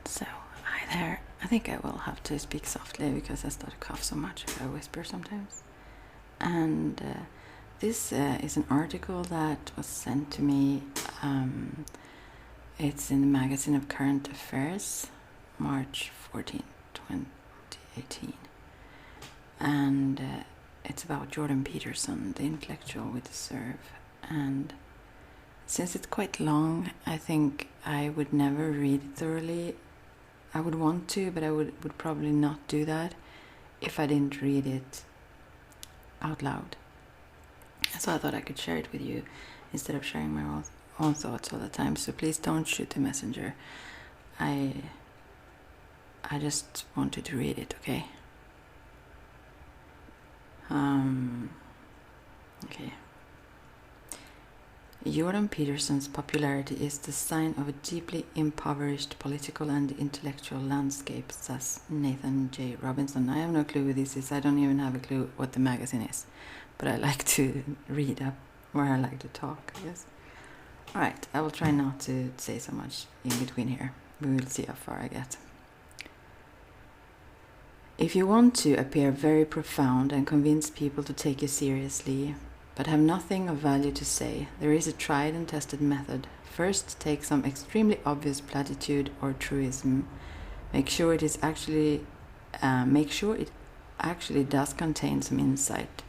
So, hi there. I think I will have to speak softly because I start to cough so much if I whisper sometimes. And this is an article that was sent to me. It's in the magazine of Current Affairs, March 14, 2018. And it's about Jordan Peterson, the intellectual we deserve. And since it's quite long, I think I would never read it thoroughly. I would want to, but I would probably not do that if I didn't read it out loud. So I thought I could share it with you instead of sharing my own thoughts all the time. So please don't shoot the messenger. I just wanted to read it, okay? Okay. Jordan Peterson's popularity is the sign of a deeply impoverished political and intellectual landscape, says Nathan J. Robinson. I have no clue who this is. I don't even have a clue what the magazine is. But I like to read up where I like to talk, I guess. Alright, I will try not to say so much in between here. We will see how far I get. If you want to appear very profound and convince people to take you seriously, but have nothing of value to say, there is a tried and tested method. First, take some extremely obvious platitude or truism. Make sure it actually does contain some insight,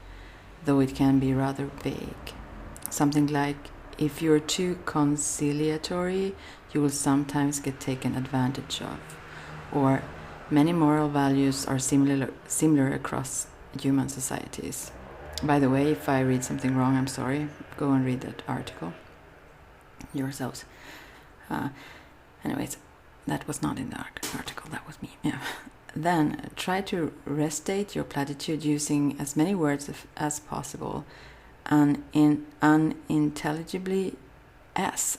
though it can be rather vague. Something like, if you're too conciliatory, you will sometimes get taken advantage of. Or, many moral values are similar across human societies. By the way, if I read something wrong, I'm sorry. Go and read that article yourselves. Anyways, that was not in the article, that was me. Yeah. Then try to restate your platitude using as many words as possible and unintelligibly as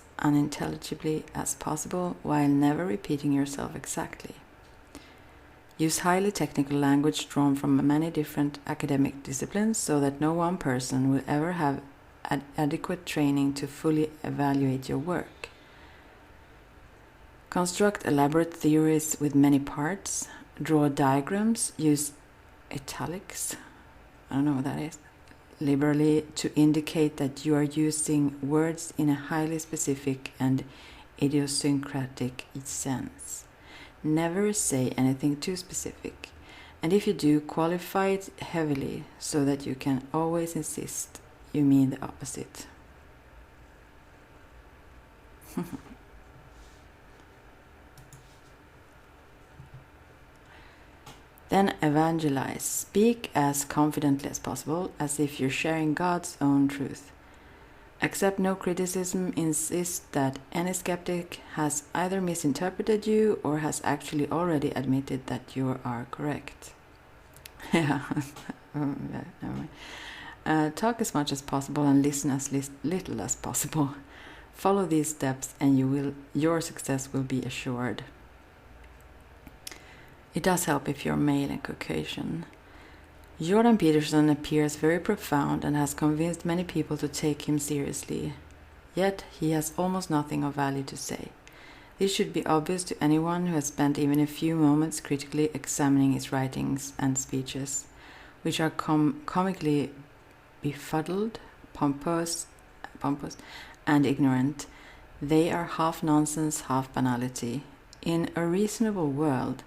possible, while never repeating yourself exactly. Use highly technical language drawn from many different academic disciplines so that no one person will ever have adequate training to fully evaluate your work. Construct elaborate theories with many parts. Draw diagrams. Use italics. I don't know what that is. Liberally to indicate that you are using words in a highly specific and idiosyncratic sense. Never say anything too specific, and if you do, qualify it heavily so that you can always insist you mean the opposite. Then evangelize. Speak as confidently as possible, as if you're sharing God's own truth. Accept no criticism. Insist that any skeptic has either misinterpreted you or has actually already admitted that you are correct. Yeah. Never mind. Talk as much as possible and listen as little as possible. Follow these steps and your success will be assured. It does help if you're male and Caucasian. Jordan Peterson appears very profound and has convinced many people to take him seriously. Yet he has almost nothing of value to say. This should be obvious to anyone who has spent even a few moments critically examining his writings and speeches, which are comically befuddled, pompous, and ignorant. They are half nonsense, half banality. In a reasonable world,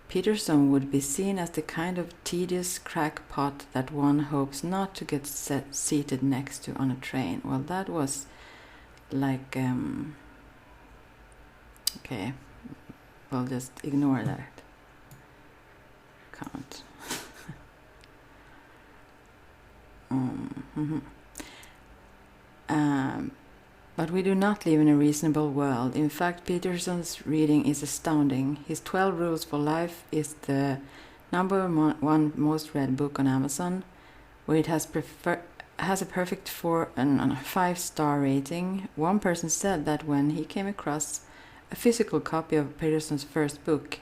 Peterson would be seen as the kind of tedious crackpot that one hopes not to get seated next to on a train. Well, that was like... okay, we'll just ignore that. Can't. But we do not live in a reasonable world. In fact, Peterson's reading is astounding. His 12 Rules for Life is the #1 most read book on Amazon, where it has a perfect 4 and a 5-star rating. One person said that when he came across a physical copy of Peterson's first book,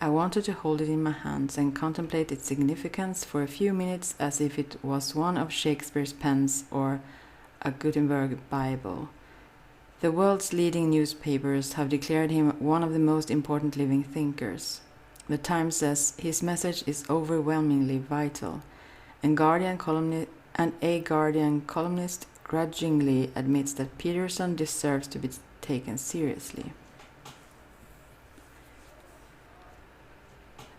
I wanted to hold it in my hands and contemplate its significance for a few minutes as if it was one of Shakespeare's pens or a Gutenberg Bible. The world's leading newspapers have declared him one of the most important living thinkers. The Times says his message is overwhelmingly vital, and a Guardian columnist grudgingly admits that Peterson deserves to be taken seriously.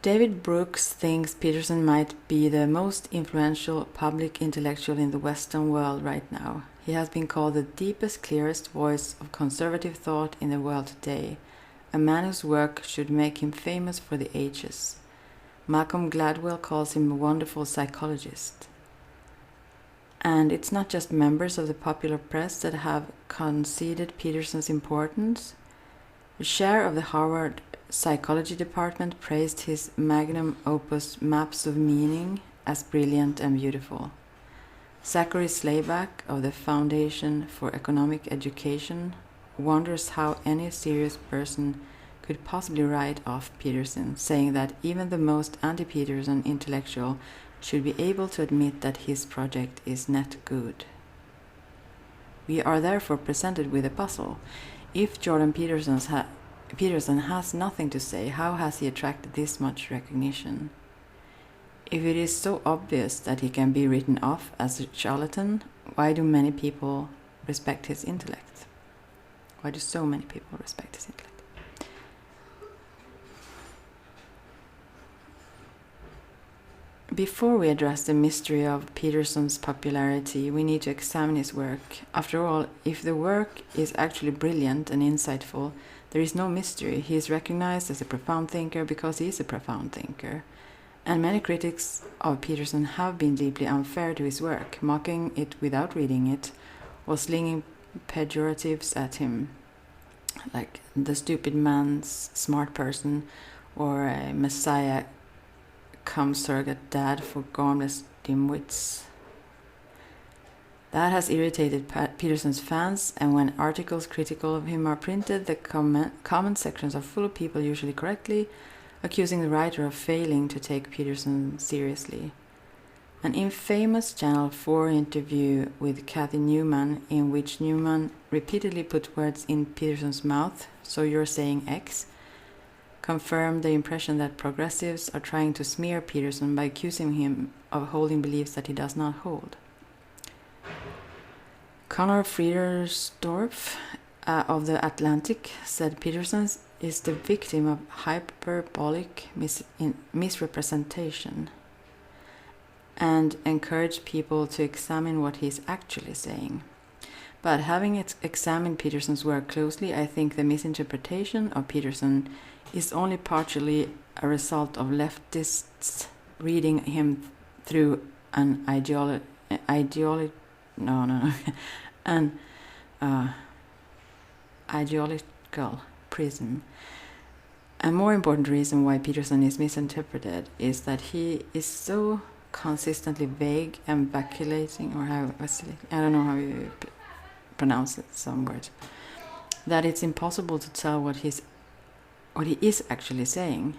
David Brooks thinks Peterson might be the most influential public intellectual in the Western world right now. He has been called the deepest, clearest voice of conservative thought in the world today, a man whose work should make him famous for the ages. Malcolm Gladwell calls him a wonderful psychologist. And it's not just members of the popular press that have conceded Peterson's importance. The chair of the Harvard Psychology Department praised his magnum opus Maps of Meaning as brilliant and beautiful. Zachary Slayback of the Foundation for Economic Education wonders how any serious person could possibly write off Peterson, saying that even the most anti-Peterson intellectual should be able to admit that his project is net good. We are therefore presented with a puzzle. If Jordan Peterson has nothing to say, how has he attracted this much recognition? If it is so obvious that he can be written off as a charlatan, why do many people respect his intellect? Why do so many people respect his intellect? Before we address the mystery of Peterson's popularity, we need to examine his work. After all, if the work is actually brilliant and insightful, there is no mystery. He is recognized as a profound thinker because he is a profound thinker. And many critics of Peterson have been deeply unfair to his work, mocking it without reading it, or slinging pejoratives at him, like the stupid man's smart person, or a messiah come surrogate dad for gormless dimwits. That has irritated Peterson's fans, and when articles critical of him are printed, the comment sections are full of people, usually correctly, accusing the writer of failing to take Peterson seriously. An infamous Channel 4 interview with Cathy Newman, in which Newman repeatedly put words in Peterson's mouth, "So you're saying X?" confirmed the impression that progressives are trying to smear Peterson by accusing him of holding beliefs that he does not hold. Conor Friedersdorf of The Atlantic said Peterson is the victim of hyperbolic misrepresentation and encouraged people to examine what he is actually saying. But having examined Peterson's work closely, I think the misinterpretation of Peterson is only partially a result of leftists reading him through an ideological prism. A more important reason why Peterson is misinterpreted is that he is so consistently vague and vacillating, or I don't know how you pronounce it, some words, that it's impossible to tell what he is actually saying.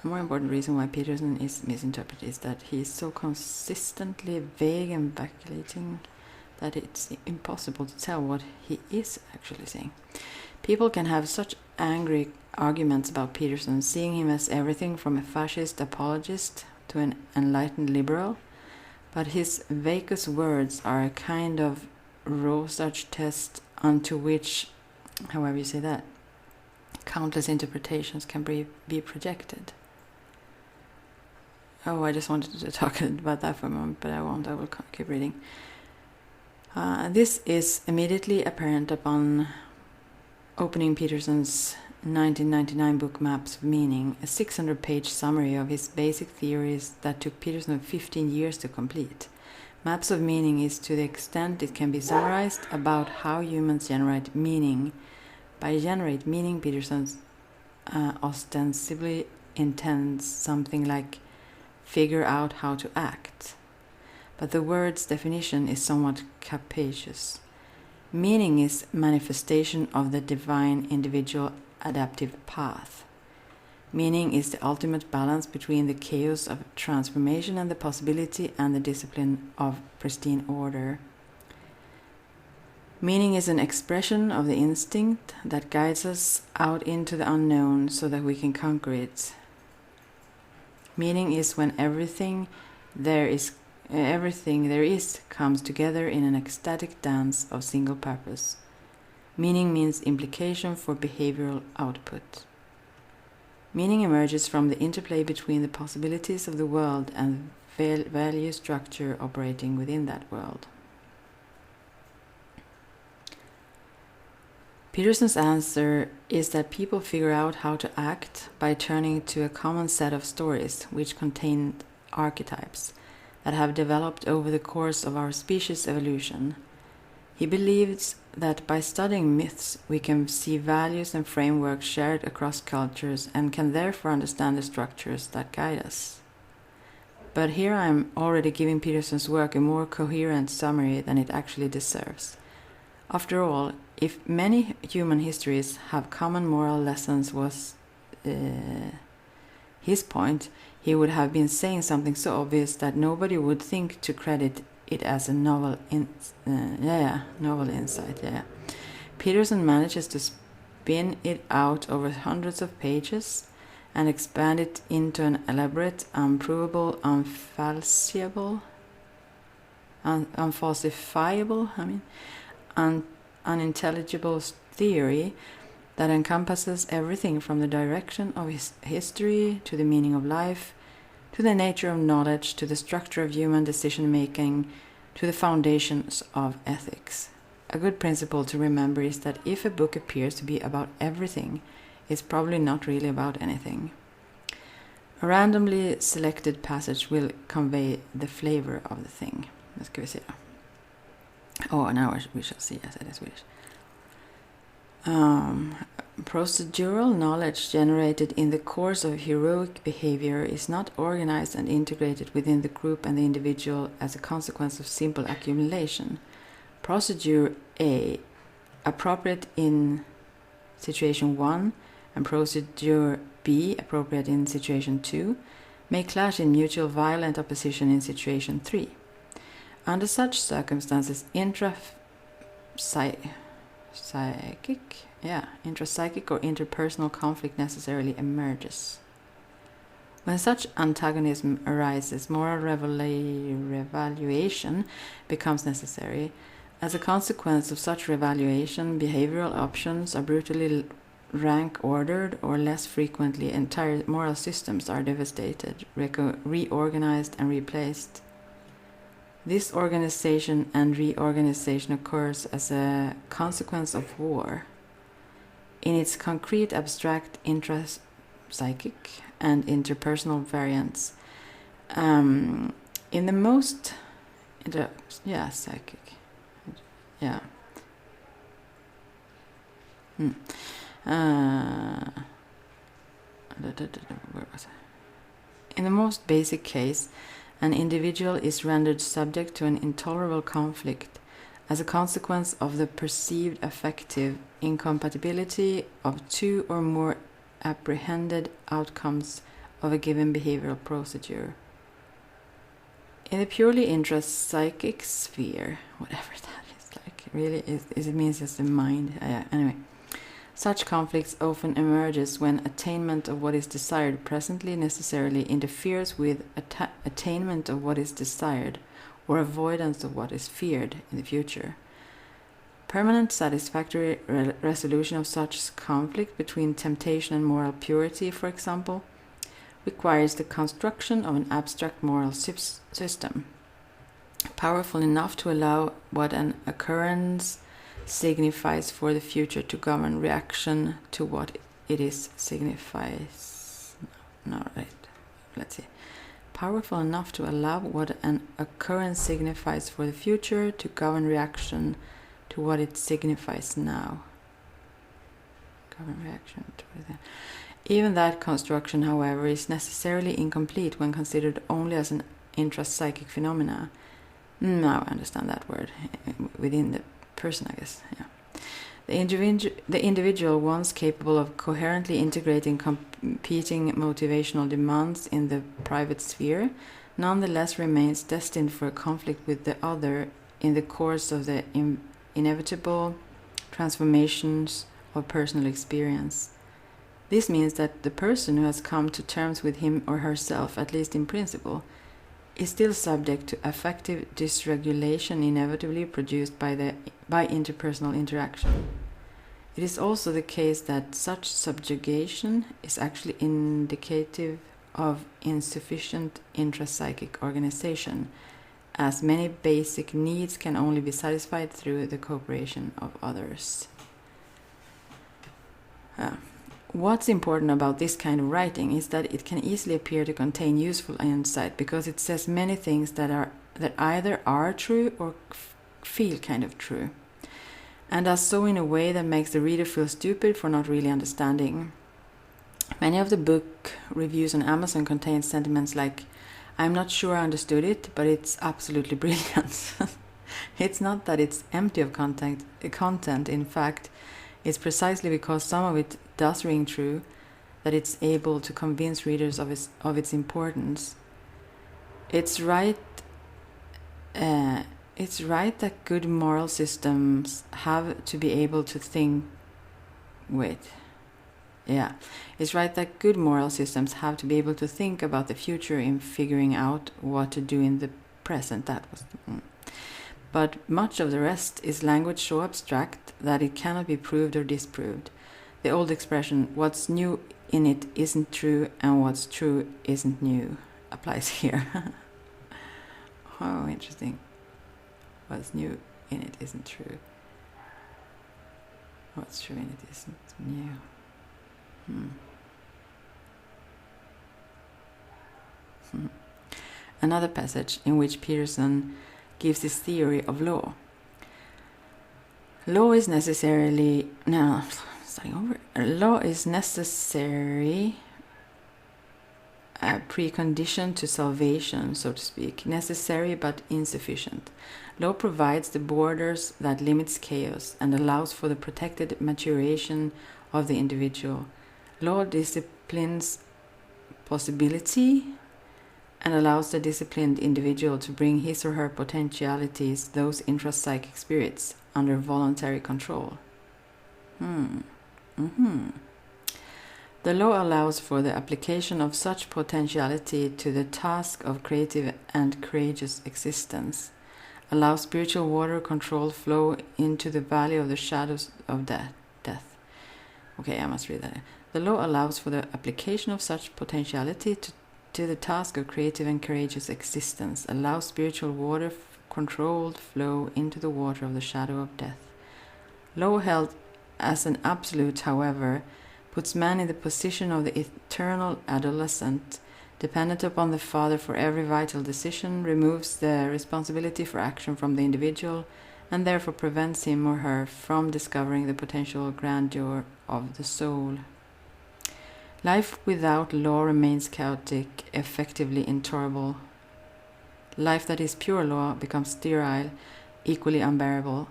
A more important reason why Peterson is misinterpreted is that he is so consistently vague and vacillating that it's impossible to tell what he is actually saying. People can have such angry arguments about Peterson, seeing him as everything from a fascist apologist to an enlightened liberal, but his vacuous words are a kind of Rorschach test onto which, however you say that, countless interpretations can be projected. Oh, I just wanted to talk about that for a moment, but I won't. I will keep reading. This is immediately apparent upon opening Peterson's 1999 book Maps of Meaning, a 600-page summary of his basic theories that took Peterson 15 years to complete. Maps of Meaning is, to the extent it can be summarized, about how humans generate meaning. By generate meaning, Peterson ostensibly intends something like figure out how to act. But the word's definition is somewhat capacious. Meaning is manifestation of the divine individual adaptive path. Meaning is the ultimate balance between the chaos of transformation and the possibility and the discipline of pristine order. Meaning is an expression of the instinct that guides us out into the unknown so that we can conquer it. Meaning is when everything there is comes together in an ecstatic dance of single purpose. Meaning means implication for behavioral output. Meaning emerges from the interplay between the possibilities of the world and the value structure operating within that world. Peterson's answer is that people figure out how to act by turning to a common set of stories which contain archetypes that have developed over the course of our species' evolution. He believes that by studying myths we can see values and frameworks shared across cultures and can therefore understand the structures that guide us. But here I am already giving Peterson's work a more coherent summary than it actually deserves. After all, if many human histories have common moral lessons was his point, he would have been saying something so obvious that nobody would think to credit it as a novel insight. Peterson manages to spin it out over hundreds of pages and expand it into an elaborate, unprovable, unfalsifiable, unintelligible theory that encompasses everything from the direction of history to the meaning of life, to the nature of knowledge, to the structure of human decision-making, to the foundations of ethics. A good principle to remember is that if a book appears to be about everything, it's probably not really about anything. A randomly selected passage will convey the flavor of the thing. Nu ska vi se då. Now we shall see. I said in Swedish. Procedural knowledge generated in the course of heroic behavior is not organized and integrated within the group and the individual as a consequence of simple accumulation. Procedure A, appropriate in situation 1, and procedure B, appropriate in situation 2, may clash in mutual violent opposition in situation 3. Under such circumstances, intrapsychic or interpersonal conflict necessarily emerges. When such antagonism arises, moral revaluation becomes necessary. As a consequence of such revaluation, behavioral options are brutally rank-ordered, or less frequently, entire moral systems are devastated, reorganized and replaced. This organization and reorganization occurs as a consequence of war. In its concrete, abstract, intrapsychic and interpersonal variants, in the most psychic, where was I? In the most basic case, an individual is rendered subject to an intolerable conflict as a consequence of the perceived affective incompatibility of two or more apprehended outcomes of a given behavioral procedure. In the purely intrapsychic sphere, whatever that is, really it means just the mind. Anyway, such conflicts often emerges when attainment of what is desired presently necessarily interferes with attainment of what is desired, or avoidance of what is feared in the future. Permanent satisfactory resolution of such conflict between temptation and moral purity, for example, requires the construction of an abstract moral system, powerful enough to allow what an occurrence signifies for the future to govern reaction to what it is signifies. Powerful enough to allow what an occurrence signifies for the future to govern reaction to what it signifies now. Even that construction, however, is necessarily incomplete when considered only as an intrapsychic phenomena. Now I understand that word. Within the person, I guess. Yeah. The individual, once capable of coherently integrating competing motivational demands in the private sphere, nonetheless remains destined for a conflict with the other in the course of the inevitable transformations of personal experience. This means that the person who has come to terms with him or herself, at least in principle, is still subject to affective dysregulation inevitably produced by interpersonal interaction. It is also the case that such subjugation is actually indicative of insufficient intrapsychic organization, as many basic needs can only be satisfied through the cooperation of others. What's important about this kind of writing is that it can easily appear to contain useful insight because it says many things that either are true or feel kind of true, and does so in a way that makes the reader feel stupid for not really understanding. Many of the book reviews on Amazon contain sentiments like, "I'm not sure I understood it, but it's absolutely brilliant." It's not that it's empty of content. In fact, it's precisely because some of it does ring true that it's able to convince readers of its importance. It's right that good moral systems have to be able to think with. Yeah, it's right that good moral systems have to be able to think about the future in figuring out what to do in the present. But much of the rest is language so abstract that it cannot be proved or disproved. The old expression, "what's new in it isn't true and what's true isn't new," applies here. Oh, interesting. What's new in it isn't true. What's true in it isn't new. Another passage in which Peterson gives his theory of law. Law is necessary a precondition to salvation, so to speak, necessary but insufficient. Law provides the borders that limits chaos and allows for the protected maturation of the individual. Law disciplines possibility and allows the disciplined individual to bring his or her potentialities, those intrapsychic spirits, under voluntary control. The law allows for the application of such potentiality to the task of creative and courageous existence, allows spiritual water controlled flow into the valley of the shadows of death. Okay, I must read that. The law allows for the application of such potentiality to the task of creative and courageous existence, allows spiritual water controlled flow into the water of the shadow of death. Law held as an absolute, however, puts man in the position of the eternal adolescent, dependent upon the father for every vital decision, removes the responsibility for action from the individual, and therefore prevents him or her from discovering the potential grandeur of the soul. Life without law remains chaotic, effectively intolerable. Life that is pure law becomes sterile, equally unbearable.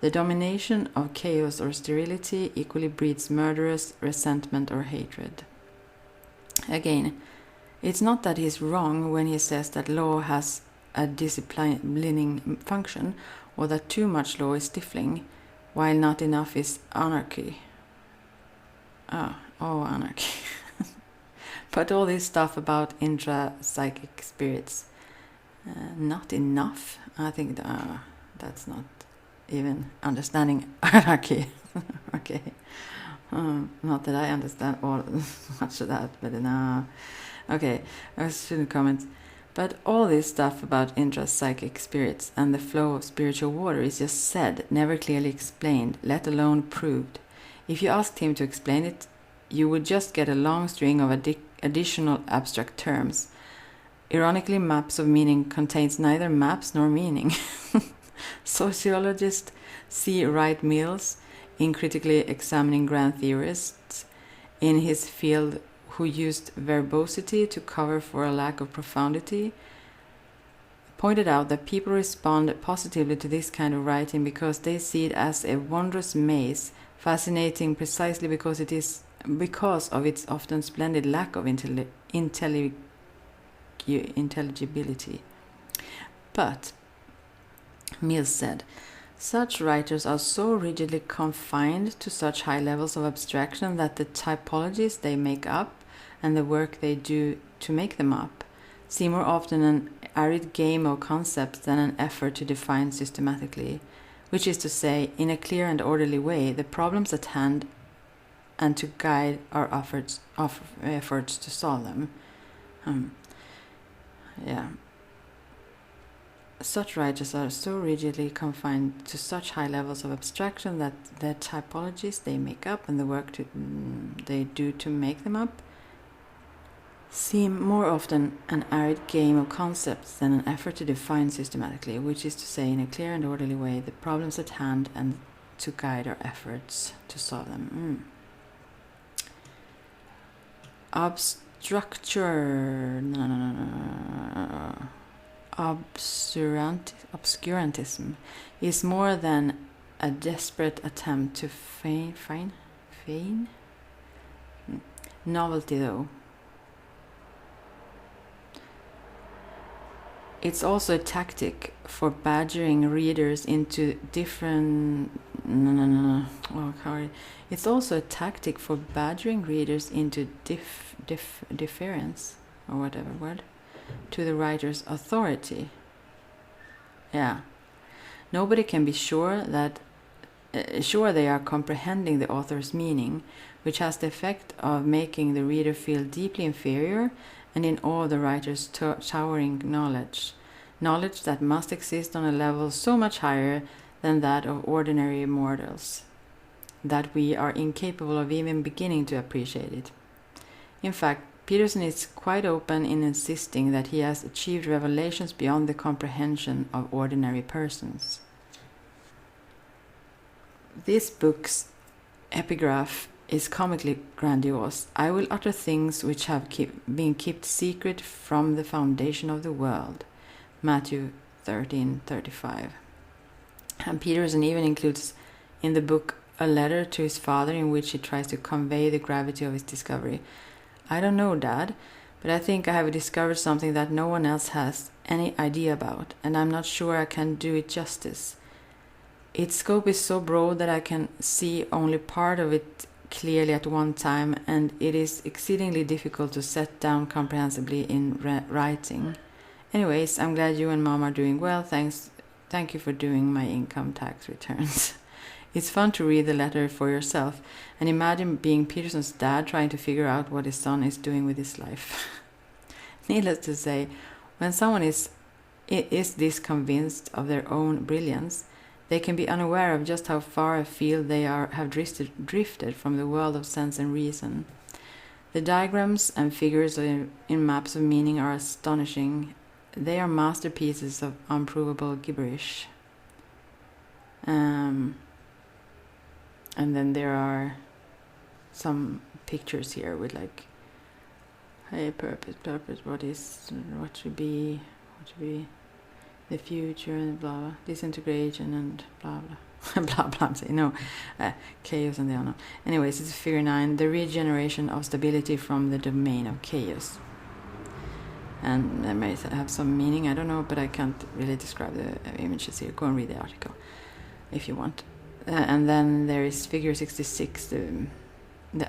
The domination of chaos or sterility equally breeds murderous resentment or hatred. Again, it's not that he's wrong when he says that law has a disciplining function, or that too much law is stifling, while not enough is anarchy. Anarchy. But all this stuff about intrapsychic spirits, not enough. I think that's not even understanding anarchy. Okay. Not that I understand all much of that, but okay, I shouldn't comment. But all this stuff about intrapsychic spirits and the flow of spiritual water is just said, never clearly explained, let alone proved. If you asked him to explain it, you would just get a long string of additional abstract terms. Ironically, maps of meaning contains neither maps nor meaning. Sociologist C. Wright Mills, in critically examining grand theorists in his field who used verbosity to cover for a lack of profundity, pointed out that people respond positively to this kind of writing because they see it as a wondrous maze, fascinating precisely because of its often splendid lack of intelligibility. But, Mills said, Such writers are so rigidly confined to such high levels of abstraction that the typologies they make up and the work they do to make them up seem more often an arid game of concepts than an effort to define systematically, which is to say, in a clear and orderly way, the problems at hand and to guide our efforts to solve them. Such writers are so rigidly confined to such high levels of abstraction that the typologies they make up and the work they do to make them up seem more often an arid game of concepts than an effort to define systematically, which is to say, in a clear and orderly way, the problems at hand and to guide our efforts to solve them. Obscurantism is more than a desperate attempt to feign novelty, though. It's also a tactic for badgering readers into It's also a tactic for badgering readers into deference, or whatever word, to the writer's authority. Nobody can be sure they are comprehending the author's meaning, which has the effect of making the reader feel deeply inferior and in awe of the writer's towering knowledge that must exist on a level so much higher than that of ordinary mortals, that we are incapable of even beginning to appreciate it. In fact, Peterson is quite open in insisting that he has achieved revelations beyond the comprehension of ordinary persons. This book's epigraph is comically grandiose. I will utter things which have been kept secret from the foundation of the world. Matthew 13:35. And Peterson even includes in the book a letter to his father in which he tries to convey the gravity of his discovery. I don't know, Dad, but I think I have discovered something that no one else has any idea about, and I'm not sure I can do it justice. Its scope is so broad that I can see only part of it clearly at one time, and it is exceedingly difficult to set down comprehensively in writing. Anyways, I'm glad you and Mom are doing well. Thank you for doing my income tax returns. It's fun to read the letter for yourself and imagine being Peterson's dad trying to figure out what his son is doing with his life. Needless to say, when someone is this convinced of their own brilliance, they can be unaware of just how far afield they have drifted from the world of sense and reason. The diagrams and figures in maps of meaning are astonishing. They are masterpieces of unprovable gibberish. And then there are some pictures here with like, hey, purpose, what should be the future and blah blah, disintegration and blah blah, blah blah. I'm saying no, chaos and the unknown. Anyways, it's figure 9, the regeneration of stability from the domain of chaos. And that may have some meaning, I don't know, but I can't really describe the images here. Go and read the article if you want. And then there is figure 66, the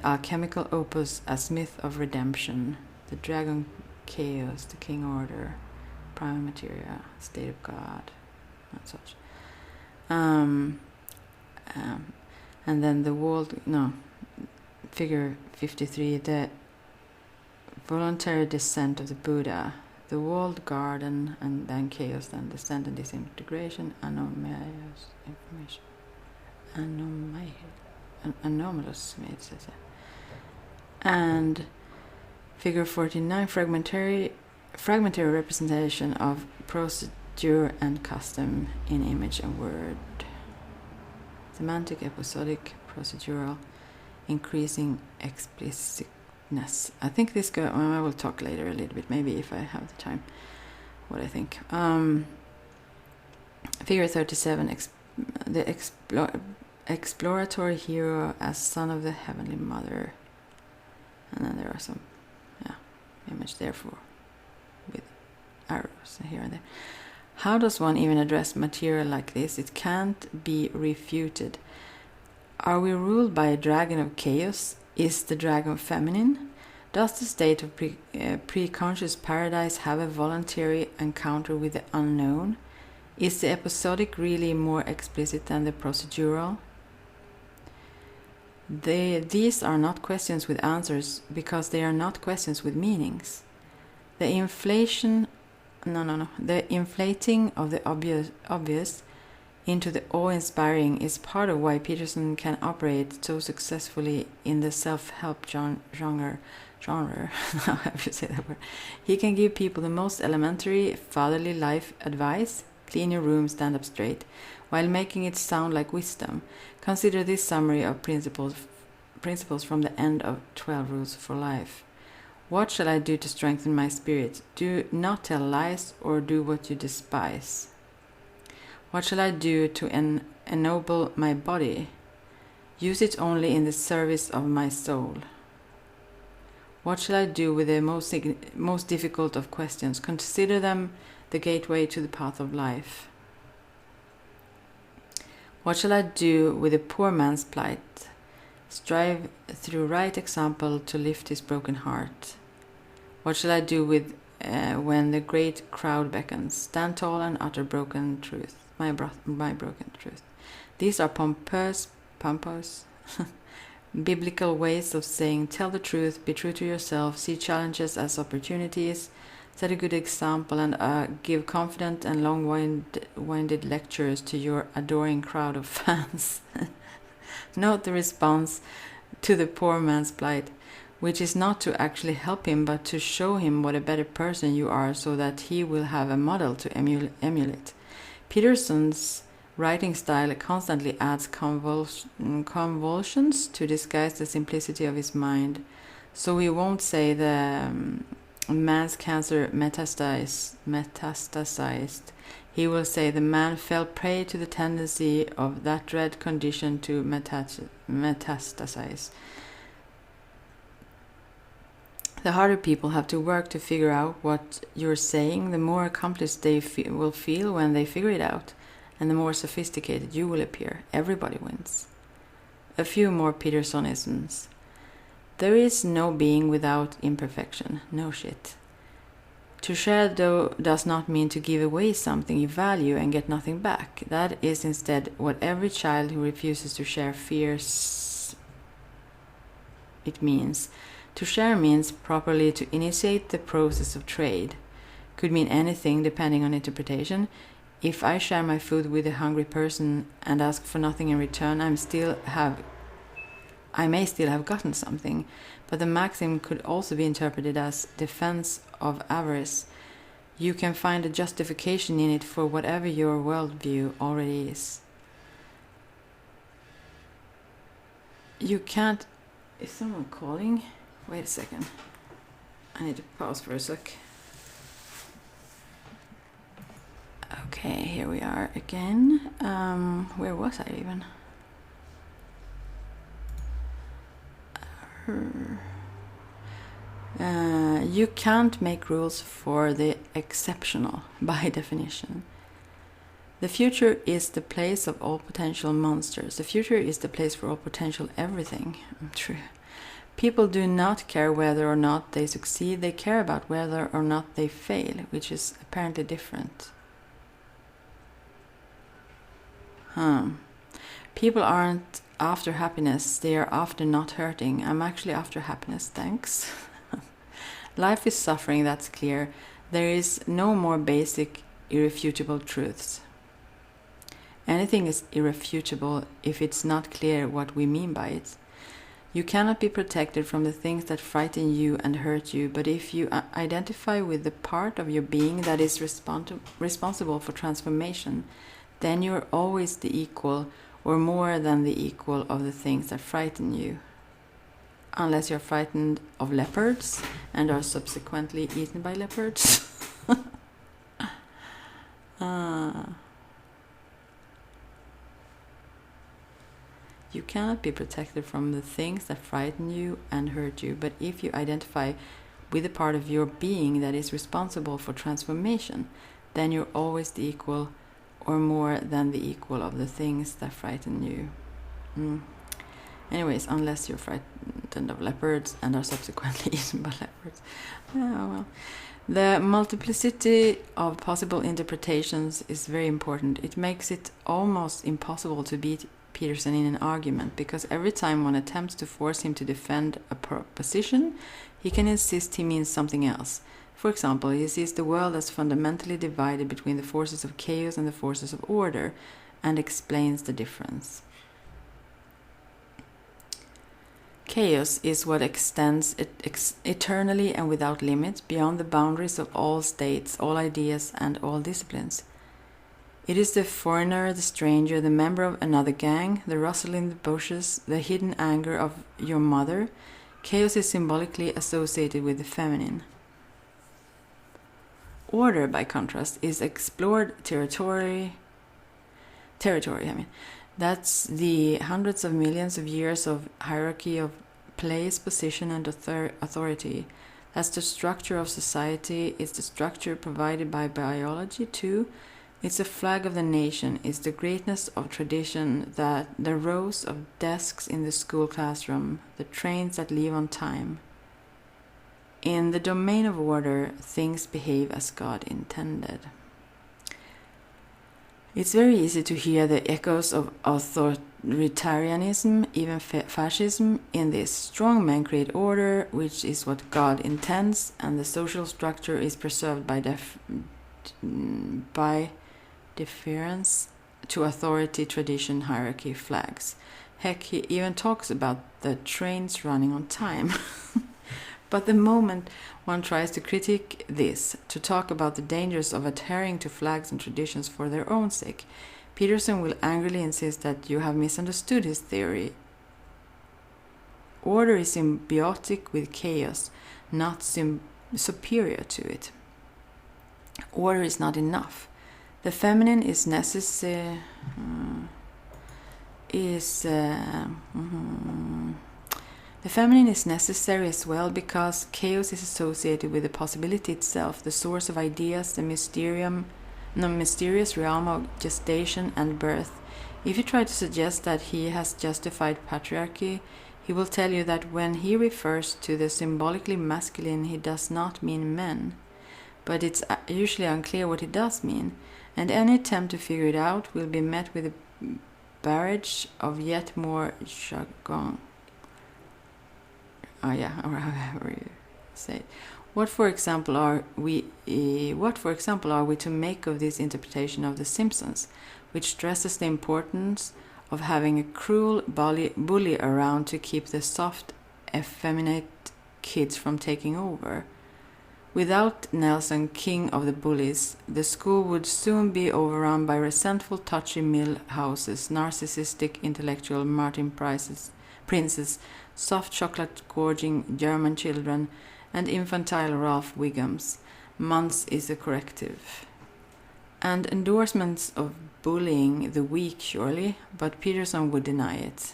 alchemical opus, a smith of redemption, the dragon chaos, the king order, prime materia, state of God, and such. And then the figure 53, the voluntary descent of the Buddha, the walled garden, and then chaos, then descent and disintegration, anomalous information. Anomalous, it says. And figure 49, fragmentary representation of procedure and custom in image and word. Semantic, episodic, procedural, increasing explicitness. I think this I will talk later a little bit, maybe if I have the time, what I think. Figure 37, the exploratory hero as son of the heavenly mother. And then there are some image there with arrows here and there. How does one even address material like this? It can't be refuted. Are we ruled by a dragon of chaos? Is the dragon feminine? Does the state of pre-conscious paradise have a voluntary encounter with the unknown? Is the episodic really more explicit than the procedural? These are not questions with answers because they are not questions with meanings. The inflating of the obvious into the awe-inspiring is part of why Peterson can operate so successfully in the self-help genre. How have you say that word? He can give people the most elementary fatherly life advice: clean your room, stand up straight, while making it sound like wisdom. Consider this summary of principles from the end of 12 Rules for Life. What shall I do to strengthen my spirit? Do not tell lies or do what you despise. What shall I do to ennoble my body? Use it only in the service of my soul. What shall I do with the most difficult of questions? Consider them the gateway to the path of life. What shall I do with the poor man's plight? Strive through right example to lift his broken heart. What shall I do with when the great crowd beckons? Stand tall and utter broken truth, my broken truth. These are pompous, biblical ways of saying, tell the truth, be true to yourself, see challenges as opportunities, set a good example, and give confident and long-winded lectures to your adoring crowd of fans. Note the response to the poor man's plight, which is not to actually help him, but to show him what a better person you are so that he will have a model to emulate. Peterson's writing style constantly adds convulsions to disguise the simplicity of his mind. So we won't say the man's cancer metastasized. He will say the man fell prey to the tendency of that dread condition to metastasize. The harder people have to work to figure out what you're saying, the more accomplished they will feel when they figure it out, and the more sophisticated you will appear. Everybody wins. A few more Petersonisms. There is no being without imperfection. No shit. To share, though, does not mean to give away something you value and get nothing back. That is instead what every child who refuses to share fears it means. To share means properly to initiate the process of trade. Could mean anything depending on interpretation. If I share my food with a hungry person and ask for nothing in return, I may still have gotten something, but the maxim could also be interpreted as defense of avarice. You can find a justification in it for whatever your worldview already is. You can't... Is someone calling? Wait a second. I need to pause for a sec. Okay, here we are again. Where was I even? You can't make rules for the exceptional, by definition. The future is the place of all potential monsters. The future is the place for all potential everything. True. People do not care whether or not they succeed. They care about whether or not they fail, which is apparently different. People aren't after happiness. They are after not hurting. I'm actually after happiness, thanks. Life is suffering, that's clear. There is no more basic, irrefutable truths. Anything is irrefutable if it's not clear what we mean by it. You cannot be protected from the things that frighten you and hurt you, but if you identify with the part of your being that is responsible for transformation, then you're always the equal or more than the equal of the things that frighten you. Unless you're frightened of leopards and are subsequently eaten by leopards. You cannot be protected from the things that frighten you and hurt you, but if you identify with the part of your being that is responsible for transformation, then you're always the equal or more than the equal of the things that frighten you. Anyways, unless you're frightened of leopards and are subsequently eaten by leopards. Oh, well. The multiplicity of possible interpretations is very important. It makes it almost impossible to beat Peterson in an argument, because every time one attempts to force him to defend a proposition, he can insist he means something else. For example, he sees the world as fundamentally divided between the forces of chaos and the forces of order, and explains the difference. Chaos is what extends eternally and without limit beyond the boundaries of all states, all ideas, and all disciplines. It is the foreigner, the stranger, the member of another gang, the rustle in the bushes, the hidden anger of your mother. Chaos is symbolically associated with the feminine. Order, by contrast, is explored territory. That's the hundreds of millions of years of hierarchy of place, position, and authority. That's the structure of society. It's the structure provided by biology, too. It's the flag of the nation. It's the greatness of tradition, that the rows of desks in the school classroom, the trains that leave on time. In the domain of order, things behave as God intended. It's very easy to hear the echoes of authoritarianism, even fascism, in this. Strong men create order, which is what God intends, and the social structure is preserved by deference to authority, tradition, hierarchy, flags. Heck, he even talks about the trains running on time. But the moment one tries to critique this, to talk about the dangers of adhering to flags and traditions for their own sake, Peterson will angrily insist that you have misunderstood his theory. Order is symbiotic with chaos, not superior to it. Order is not enough. The feminine is necessary. The feminine is necessary as well, because chaos is associated with the possibility itself, the source of ideas, the mysterious realm of gestation and birth. If you try to suggest that he has justified patriarchy, he will tell you that when he refers to the symbolically masculine, he does not mean men. But it's usually unclear what he does mean, and any attempt to figure it out will be met with a barrage of yet more jargon. Or however you say it. What, for example, are we to make of this interpretation of The Simpsons, which stresses the importance of having a cruel bully around to keep the soft, effeminate kids from taking over? Without Nelson, king of the bullies, the school would soon be overrun by resentful, touchy Millhouses, narcissistic, intellectual Martin Princes, soft chocolate-gorging German children, and infantile Ralph Wiggums. Months is a corrective. And endorsements of bullying the weak, surely, but Peterson would deny it.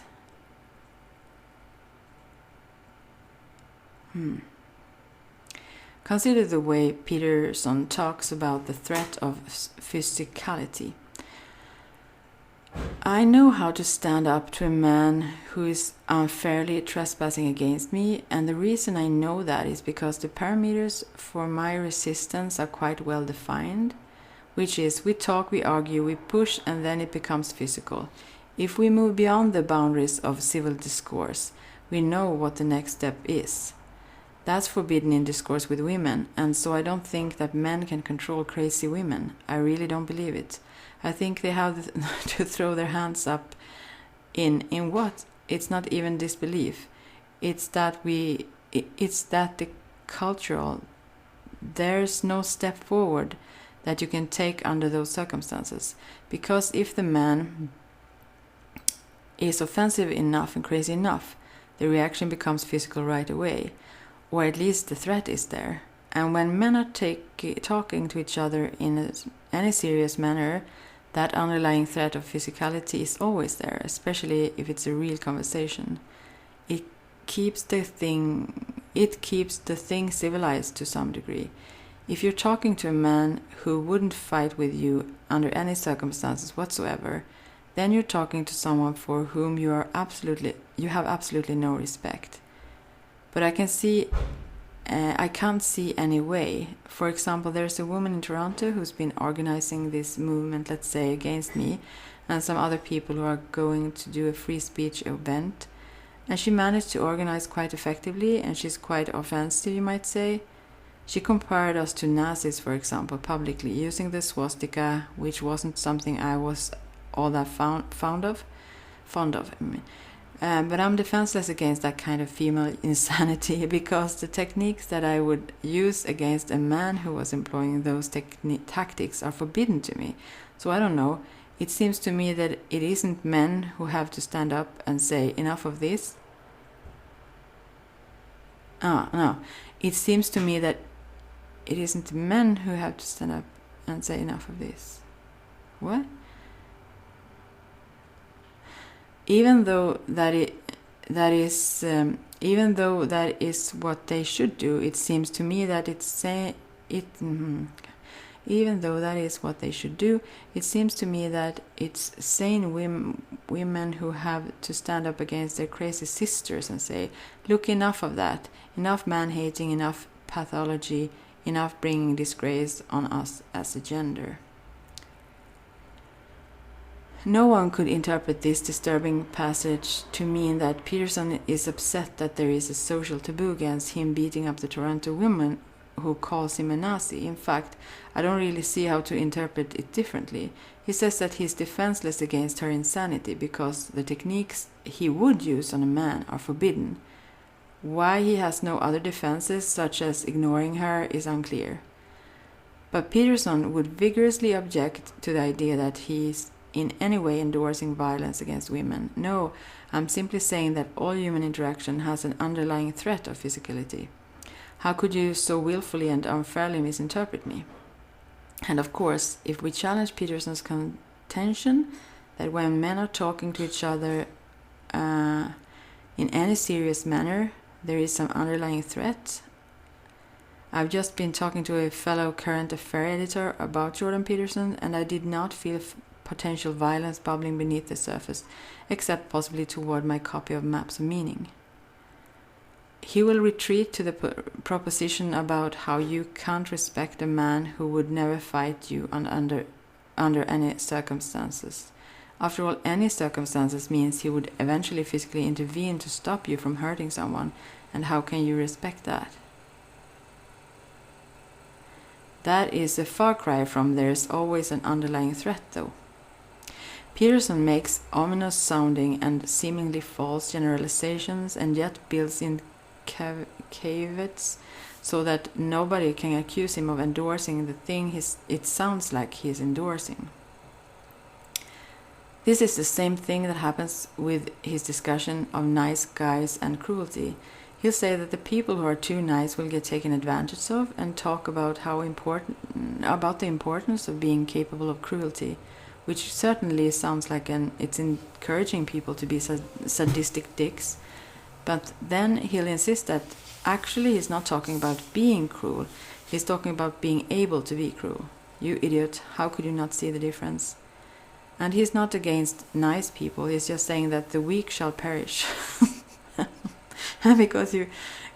Consider the way Peterson talks about the threat of physicality. I know how to stand up to a man who is unfairly trespassing against me, and the reason I know that is because the parameters for my resistance are quite well defined, which is we talk, we argue, we push, and then it becomes physical. If we move beyond the boundaries of civil discourse, we know what the next step is. That's forbidden in discourse with women, and so I don't think that men can control crazy women. I really don't believe it. I think they have to throw their hands up in what? It's not even disbelief. It's that the cultural, there's no step forward that you can take under those circumstances. Because if the man is offensive enough and crazy enough, the reaction becomes physical right away. Or at least the threat is there. And when men are talking to each other in any serious manner, that underlying threat of physicality is always there, especially if it's a real conversation. It keeps the thing civilized to some degree. If you're talking to a man who wouldn't fight with you under any circumstances whatsoever, then you're talking to someone for whom you have absolutely no respect. But I can't see any way. For example, there's a woman in Toronto who's been organizing this movement, let's say, against me, and some other people who are going to do a free speech event. And she managed to organize quite effectively, and she's quite offensive, you might say. She compared us to Nazis, for example, publicly, using the swastika, which wasn't something I was all that fond of. But I'm defenseless against that kind of female insanity, because the techniques that I would use against a man who was employing those tactics are forbidden to me. So I don't know. It seems to me that it isn't men who have to stand up and say, enough of this. No. It seems to me that it isn't men who have to stand up and say, enough of this. What? Even though that is what they should do, it seems to me that even though that is what they should do, it seems to me that it's sane women who have to stand up against their crazy sisters and say, look, enough of that, enough man-hating, enough pathology, enough bringing disgrace on us as a gender. No one could interpret this disturbing passage to mean that Peterson is upset that there is a social taboo against him beating up the Toronto woman who calls him a Nazi. In fact, I don't really see how to interpret it differently. He says that he's defenseless against her insanity because the techniques he would use on a man are forbidden. Why he has no other defenses, such as ignoring her, is unclear. But Peterson would vigorously object to the idea that he's in any way endorsing violence against women. No, I'm simply saying that all human interaction has an underlying threat of physicality. How could you so willfully and unfairly misinterpret me? And of course, if we challenge Peterson's contention that when men are talking to each other in any serious manner, there is some underlying threat. I've just been talking to a fellow current affair editor about Jordan Peterson, and I did not feel potential violence bubbling beneath the surface, except possibly toward my copy of Maps of Meaning. He will retreat to the proposition about how you can't respect a man who would never fight you under any circumstances. After all, any circumstances means he would eventually physically intervene to stop you from hurting someone, and how can you respect that? That is a far cry from there's always an underlying threat, though. Peterson makes ominous sounding and seemingly false generalizations and yet builds in caveats so that nobody can accuse him of endorsing the thing it sounds like he's endorsing. This is the same thing that happens with his discussion of nice guys and cruelty. He'll say that the people who are too nice will get taken advantage of and talk about the importance of being capable of cruelty, which certainly sounds like it's encouraging people to be sadistic dicks. But then he'll insist that actually he's not talking about being cruel, he's talking about being able to be cruel. You idiot, how could you not see the difference? And he's not against nice people, he's just saying that the weak shall perish. And because you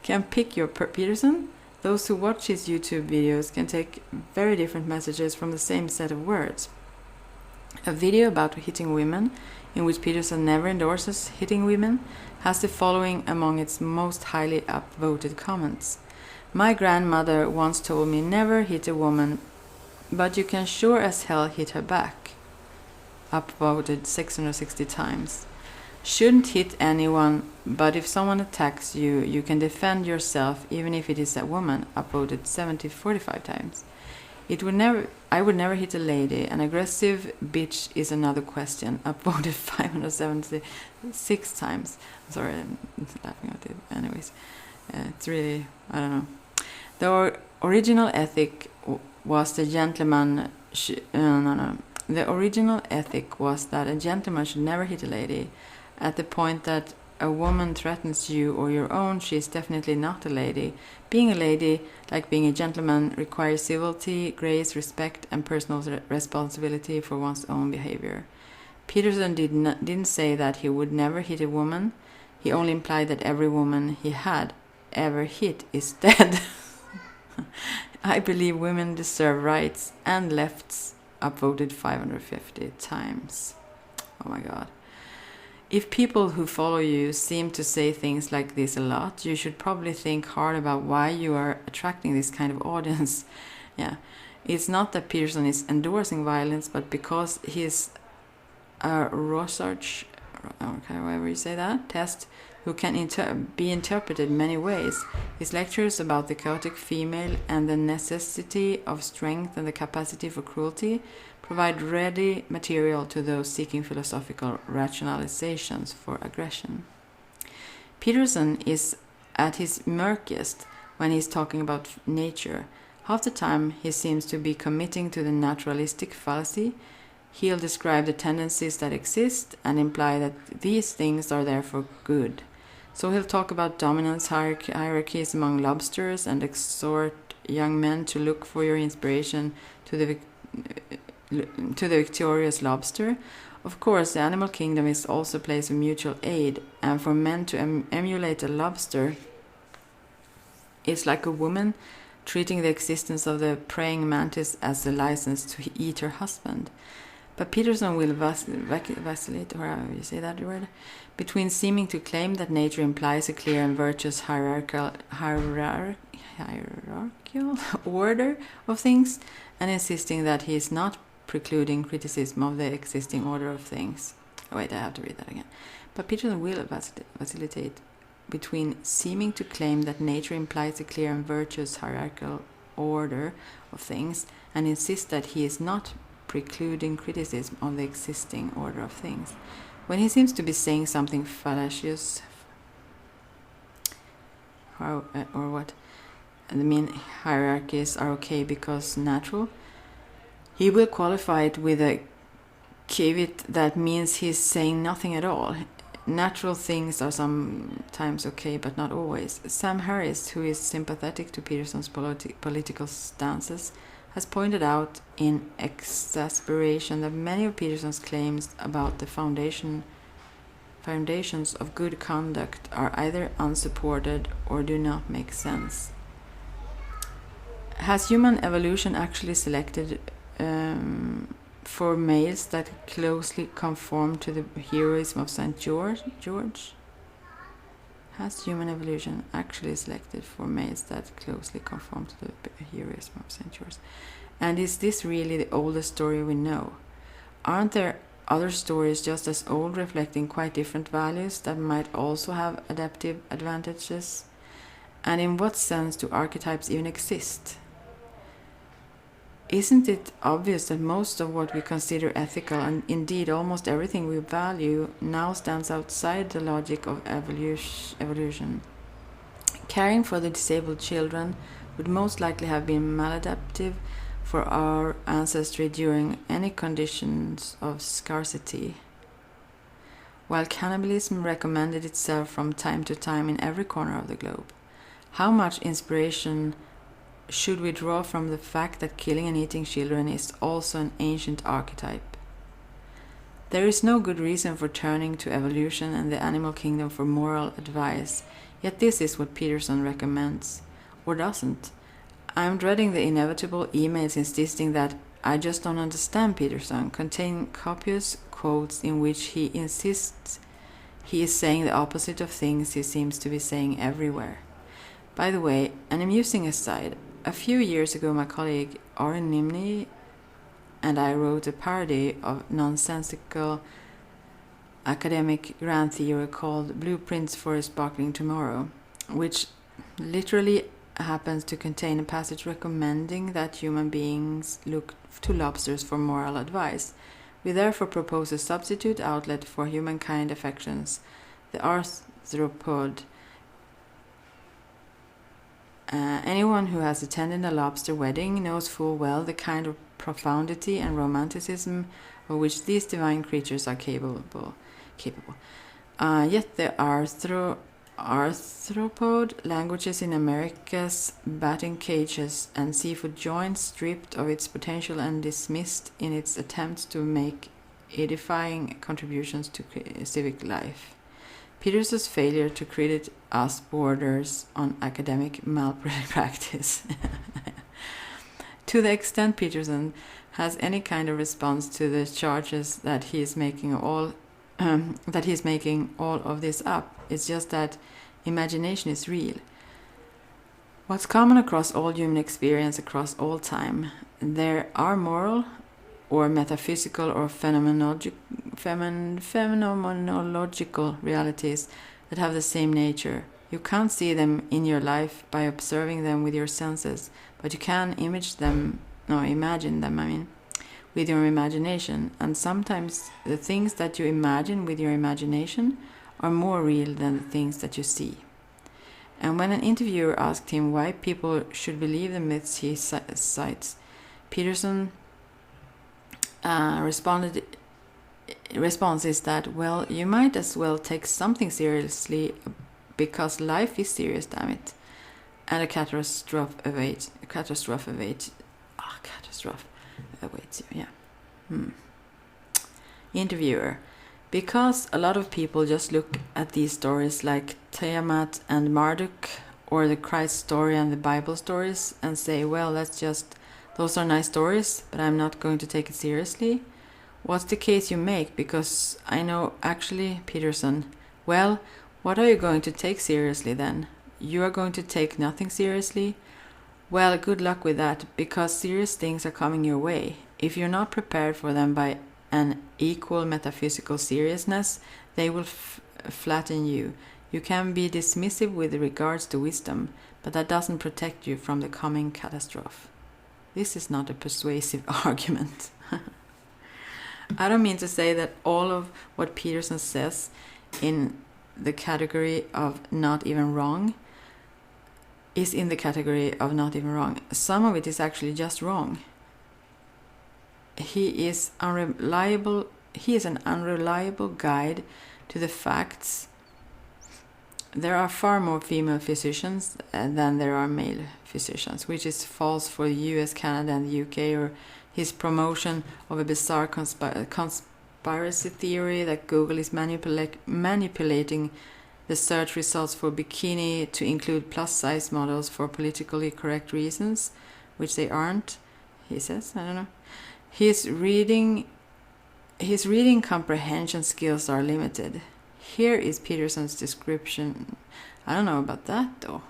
can pick your Peterson, those who watch his YouTube videos can take very different messages from the same set of words. A video about hitting women, in which Peterson never endorses hitting women, has the following among its most highly upvoted comments. My grandmother once told me never hit a woman, but you can sure as hell hit her back. Upvoted 660 times. Shouldn't hit anyone, but if someone attacks you, you can defend yourself even if it is a woman. Upvoted 45 times. I would never hit a lady. An aggressive bitch is another question. Upvoted 576 times. Sorry, I'm laughing at it. Anyways, it's really, I don't know. The original ethic was the gentleman. The original ethic was that a gentleman should never hit a lady. At the point that a woman threatens you or your own, she is definitely not a lady. Being a lady, like being a gentleman, requires civility, grace, respect, and personal responsibility for one's own behavior. Peterson didn't say that he would never hit a woman. He only implied that every woman he had ever hit is dead. I believe women deserve rights, and lefts upvoted 550 times. Oh my god. If people who follow you seem to say things like this a lot, you should probably think hard about why you are attracting this kind of audience. Yeah, it's not that Peterson is endorsing violence, but because he's a Rorschach, okay, however you say that, test who can be interpreted many ways. His lectures about the chaotic female and the necessity of strength and the capacity for cruelty provide ready material to those seeking philosophical rationalizations for aggression. Peterson is at his murkiest when he's talking about nature. Half the time he seems to be committing to the naturalistic fallacy. He'll describe the tendencies that exist and imply that these things are therefore good. So he'll talk about dominance hierarchies among lobsters and exhort young men to look for your inspiration to the victorious lobster. Of course, the animal kingdom is also a place of mutual aid, and for men to emulate a lobster is like a woman treating the existence of the praying mantis as a license to eat her husband. But Peterson will vacillate, or however you say that word, between seeming to claim that nature implies a clear and virtuous hierarchical order of things, and insisting that he is not precluding criticism of the existing order of things. Oh, wait, I have to read that again. But Peterson will vacillate between seeming to claim that nature implies a clear and virtuous hierarchical order of things, and insist that he is not precluding criticism of the existing order of things. When he seems to be saying something fallacious, or what, I mean hierarchies are okay because natural, he will qualify it with a caveat that means he's saying nothing at all. Natural things are sometimes okay, but not always. Sam Harris, who is sympathetic to Peterson's political stances, has pointed out in exasperation that many of Peterson's claims about the foundations of good conduct are either unsupported or do not make sense. Has human evolution actually selected for males that closely conform to the heroism of St. George? Has human evolution actually selected for males that closely conform to the heroism of St. George? And is this really the oldest story we know? Aren't there other stories just as old, reflecting quite different values that might also have adaptive advantages? And in what sense do archetypes even exist? Isn't it obvious that most of what we consider ethical, and indeed almost everything we value, now stands outside the logic of evolution? Caring for the disabled children would most likely have been maladaptive for our ancestry during any conditions of scarcity, while cannibalism recommended itself from time to time in every corner of the globe. How much inspiration should we draw from the fact that killing and eating children is also an ancient archetype? There is no good reason for turning to evolution and the animal kingdom for moral advice, yet this is what Peterson recommends, or doesn't. I'm dreading the inevitable emails insisting that "I just don't understand Peterson" contain copious quotes in which he insists he is saying the opposite of things he seems to be saying everywhere. By the way, an amusing aside, a few years ago my colleague Oren Nimni and I wrote a parody of nonsensical academic grand theory called Blueprints for a Sparkling Tomorrow, which literally happens to contain a passage recommending that human beings look to lobsters for moral advice. We therefore propose a substitute outlet for humankind affections, the arthropod. Anyone who has attended a lobster wedding knows full well the kind of profundity and romanticism of which these divine creatures are capable. Yet the arthropod languages in America's batting cages and seafood joints stripped of its potential and dismissed in its attempts to make edifying contributions to civic life. Peterson's failure to credit us borders on academic malpractice. To the extent Peterson has any kind of response to the charges that he is making all of this up, it's just that imagination is real. What's common across all human experience across all time, there are moral or metaphysical or phenomenological realities that have the same nature. You can't see them in your life by observing them with your senses, but you can imagine them, with your imagination. And sometimes the things that you imagine with your imagination are more real than the things that you see. And when an interviewer asked him why people should believe the myths he cites, Peterson response is that, well, you might as well take something seriously because life is serious, damn it. And a catastrophe awaits you, yeah. Interviewer: because a lot of people just look at these stories like Tiamat and Marduk or the Christ story and the Bible stories and say, well, those are nice stories, but I'm not going to take it seriously. What's the case you make? Because I know actually, Peterson, well, what are you going to take seriously then? You are going to take nothing seriously? Well, good luck with that, because serious things are coming your way. If you're not prepared for them by an equal metaphysical seriousness, they will flatten you. You can be dismissive with regards to wisdom, but that doesn't protect you from the coming catastrophe. This is not a persuasive argument. I don't mean to say that all of what Peterson says in the category of not even wrong is in the category of not even wrong. Some of it is actually just wrong. He is unreliable. He is an unreliable guide to the facts. There are far more female physicians than there are male physicians, which is false for the US, Canada, and the UK, or his promotion of a bizarre conspiracy theory that Google is manipulating the search results for bikini to include plus-size models for politically correct reasons, which they aren't, he says. I don't know. His reading comprehension skills are limited. Here is Peterson's description. I don't know about that, though.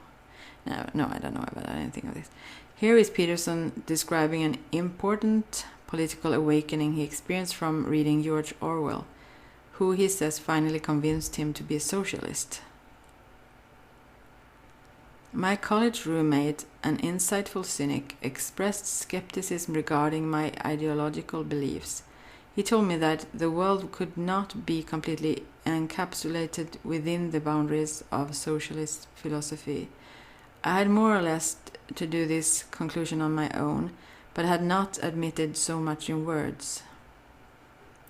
No, I don't know about anything of this. Here is Peterson describing an important political awakening he experienced from reading George Orwell, who he says finally convinced him to be a socialist. My college roommate, an insightful cynic, expressed skepticism regarding my ideological beliefs. He told me that the world could not be completely encapsulated within the boundaries of socialist philosophy. I had more or less to do this conclusion on my own, but had not admitted so much in words.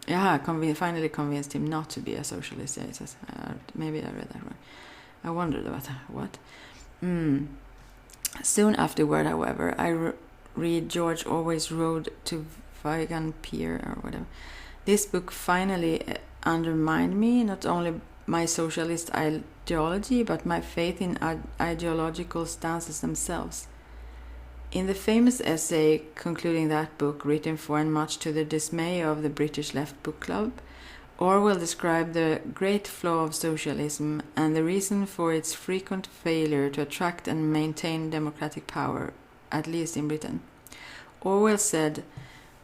Yeah, finally convinced him not to be a socialist. Yeah, he says. Maybe I read that wrong. I wondered about that. What? Soon afterward, however, I read George Orwell's Road to Vegan Pier or whatever. This book finally undermined me, not only my socialist ideology, but my faith in ideological stances themselves. In the famous essay concluding that book, written for and much to the dismay of the British Left Book Club, Orwell described the great flaw of socialism and the reason for its frequent failure to attract and maintain democratic power, at least in Britain. Orwell said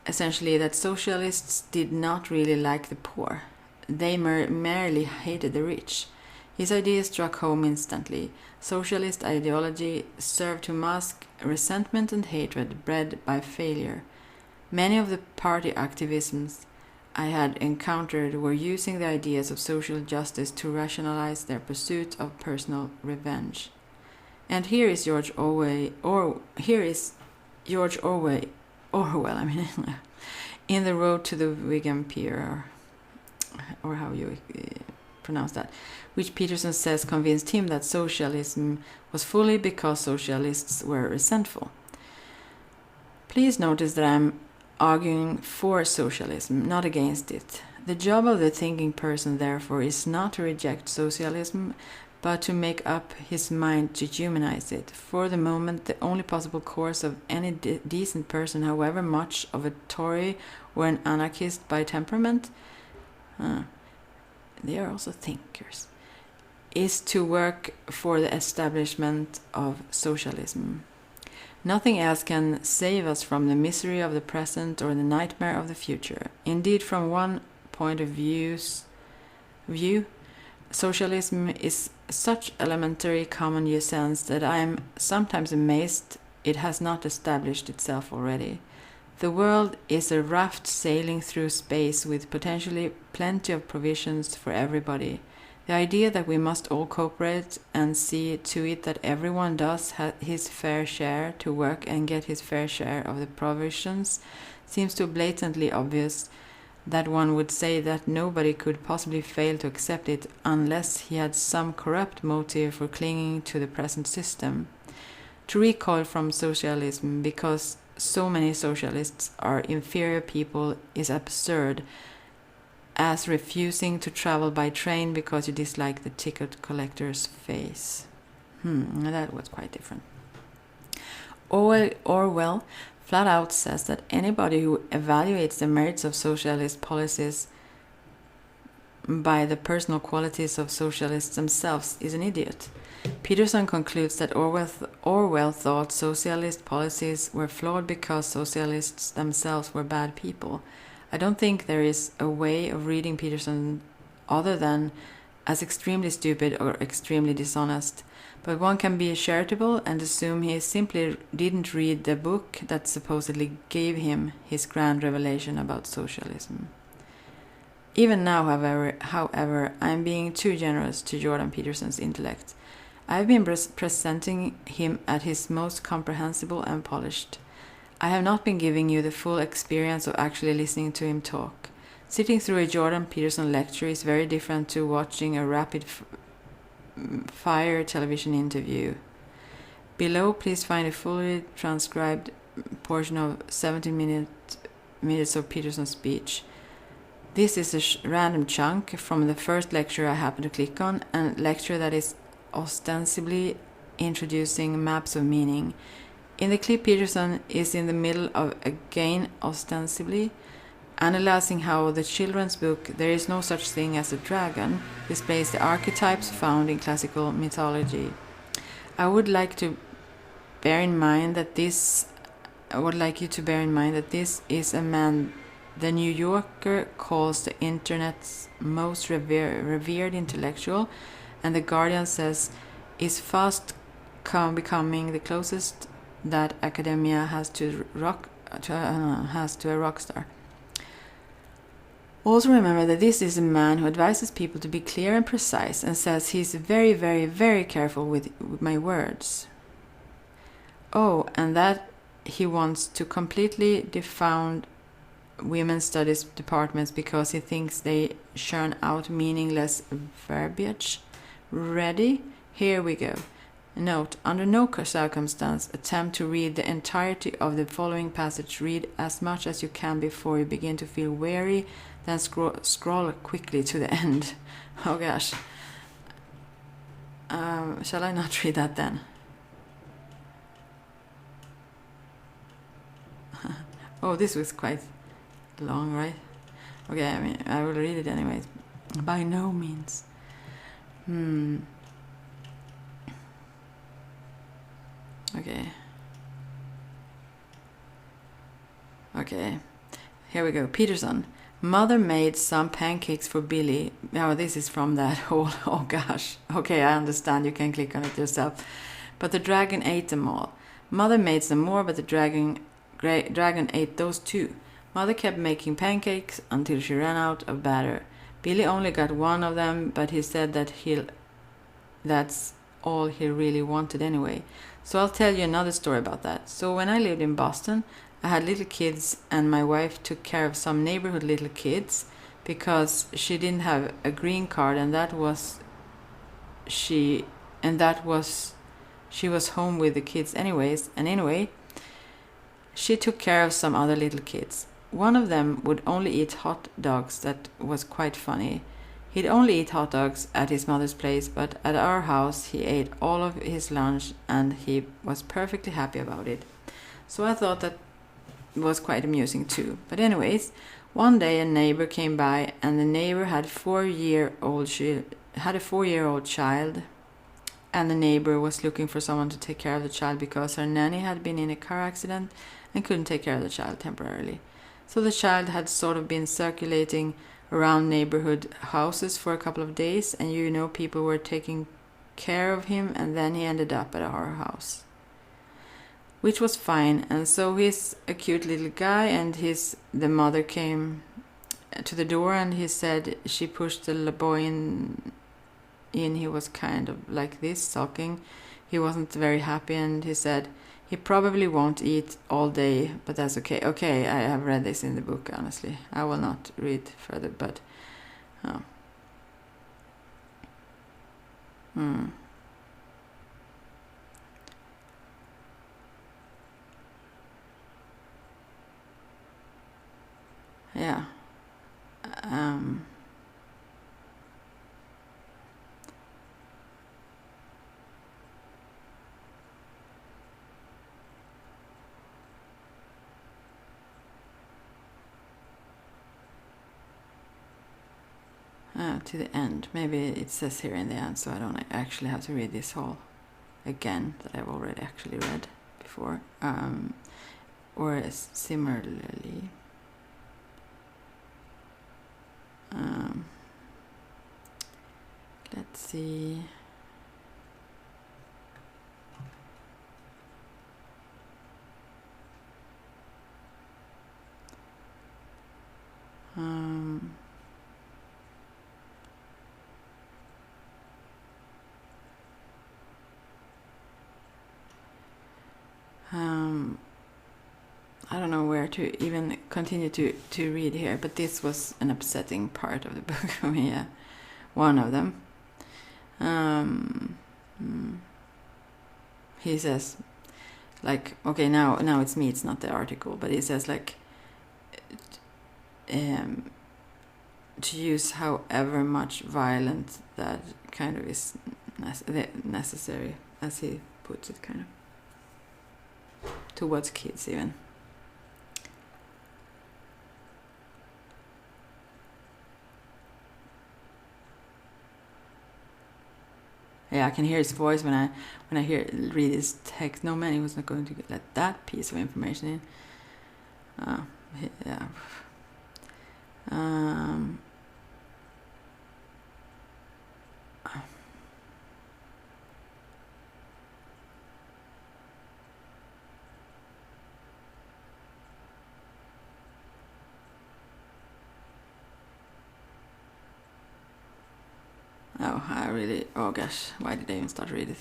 essentially that socialists did not really like the poor. They merely hated the rich. His idea struck home instantly. Socialist ideology served to mask resentment and hatred bred by failure. Many of the party activisms I had encountered were using the ideas of social justice to rationalize their pursuit of personal revenge. And here is George Orwell, in The Road to the Vegan Pier, or how you pronounce that, which Peterson says convinced him that socialism was fully because socialists were resentful. Please notice that I'm arguing for socialism, not against it. The job of the thinking person, therefore, is not to reject socialism, but to make up his mind to humanize it. For the moment, the only possible course of any decent person, however much of a Tory or an anarchist by temperament, they are also thinkers, is to work for the establishment of socialism. Nothing else can save us from the misery of the present or the nightmare of the future. Indeed, from one point of view, socialism is such elementary common sense that I am sometimes amazed it has not established itself already. The world is a raft sailing through space with potentially plenty of provisions for everybody. The idea that we must all cooperate and see to it that everyone does his fair share to work and get his fair share of the provisions seems so blatantly obvious that one would say that nobody could possibly fail to accept it unless he had some corrupt motive for clinging to the present system. To recoil from socialism because so many socialists are inferior people is absurd, as refusing to travel by train because you dislike the ticket collector's face. That was quite different. Orwell flat out says that anybody who evaluates the merits of socialist policies by the personal qualities of socialists themselves is an idiot. Peterson concludes that Orwell thought socialist policies were flawed because socialists themselves were bad people. I don't think there is a way of reading Peterson other than as extremely stupid or extremely dishonest, but one can be charitable and assume he simply didn't read the book that supposedly gave him his grand revelation about socialism. Even now, however, I am being too generous to Jordan Peterson's intellect. I have been presenting him at his most comprehensible and polished. I have not been giving you the full experience of actually listening to him talk. Sitting through a Jordan Peterson lecture is very different to watching a rapid-fire television interview. Below, please find a fully transcribed portion of 17 minutes of Peterson's speech. This is a random chunk from the first lecture I happened to click on, and a lecture that is ostensibly introducing maps of meaning. In the clip, Peterson is in the middle of, again ostensibly, analyzing how the children's book There Is No Such Thing as a Dragon displays the archetypes found in classical mythology. I would like you to bear in mind that this is a man the New Yorker calls the internet's most revered intellectual, and the Guardian says is fast becoming the closest that academia has to a rock star. Also remember that this is a man who advises people to be clear and precise and says he's very, very, very careful with my words. Oh, and that he wants to completely defound women's studies departments because he thinks they churn out meaningless verbiage. Ready? Here we go. Note, under no circumstance attempt to read the entirety of the following passage. Read as much as you can before you begin to feel weary, then scroll quickly to the end. Oh gosh. Shall I not read that then? Oh, this was quite long, right? Okay, I mean, I will read it anyways. By no means. Okay, here we go. Peterson. Mother made some pancakes for Billy. Now, this is from that whole, oh gosh. Okay, I understand, you can click on it yourself. But the dragon ate them all. Mother made some more, but the dragon ate those too. Mother kept making pancakes until she ran out of batter. Billy only got one of them, but he said that that's all he really wanted anyway. So I'll tell you another story about that. So when I lived in Boston, I had little kids, and my wife took care of some neighborhood little kids because she didn't have a green card, and she was home with the kids anyways. And anyway, she took care of some other little kids. One of them would only eat hot dogs. That was quite funny. He'd only eat hot dogs at his mother's place, but at our house he ate all of his lunch and he was perfectly happy about it. So I thought that was quite amusing too. But anyways, one day a neighbor came by, and the neighbor had a 4-year-old child, and the neighbor was looking for someone to take care of the child because her nanny had been in a car accident and couldn't take care of the child temporarily. So the child had sort of been circulating around neighborhood houses for a couple of days, and people were taking care of him, and then he ended up at our house, which was fine. And so he's a cute little guy, and the mother came to the door, and he said she pushed the boy in. He was kind of like this, sulking. He wasn't very happy, and he said he probably won't eat all day, but that's okay. Okay, I have read this in the book, honestly. I will not read further, but... Oh. Yeah. To the end. Maybe it says here in the end, so I don't actually have to read this whole again that I've already actually read before. Or similarly. Let's see. I don't know where to even continue to read here, but this was an upsetting part of the book for me. Yeah. One of them. He says, like, okay, now it's me, it's not the article, but he says, like, to use however much violence that kind of is necessary, as he puts it, kind of, towards kids even. Yeah, I can hear his voice when I read his text. No man, he was not going to let that piece of information in. Yeah. Oh gosh, why did I even start to read it?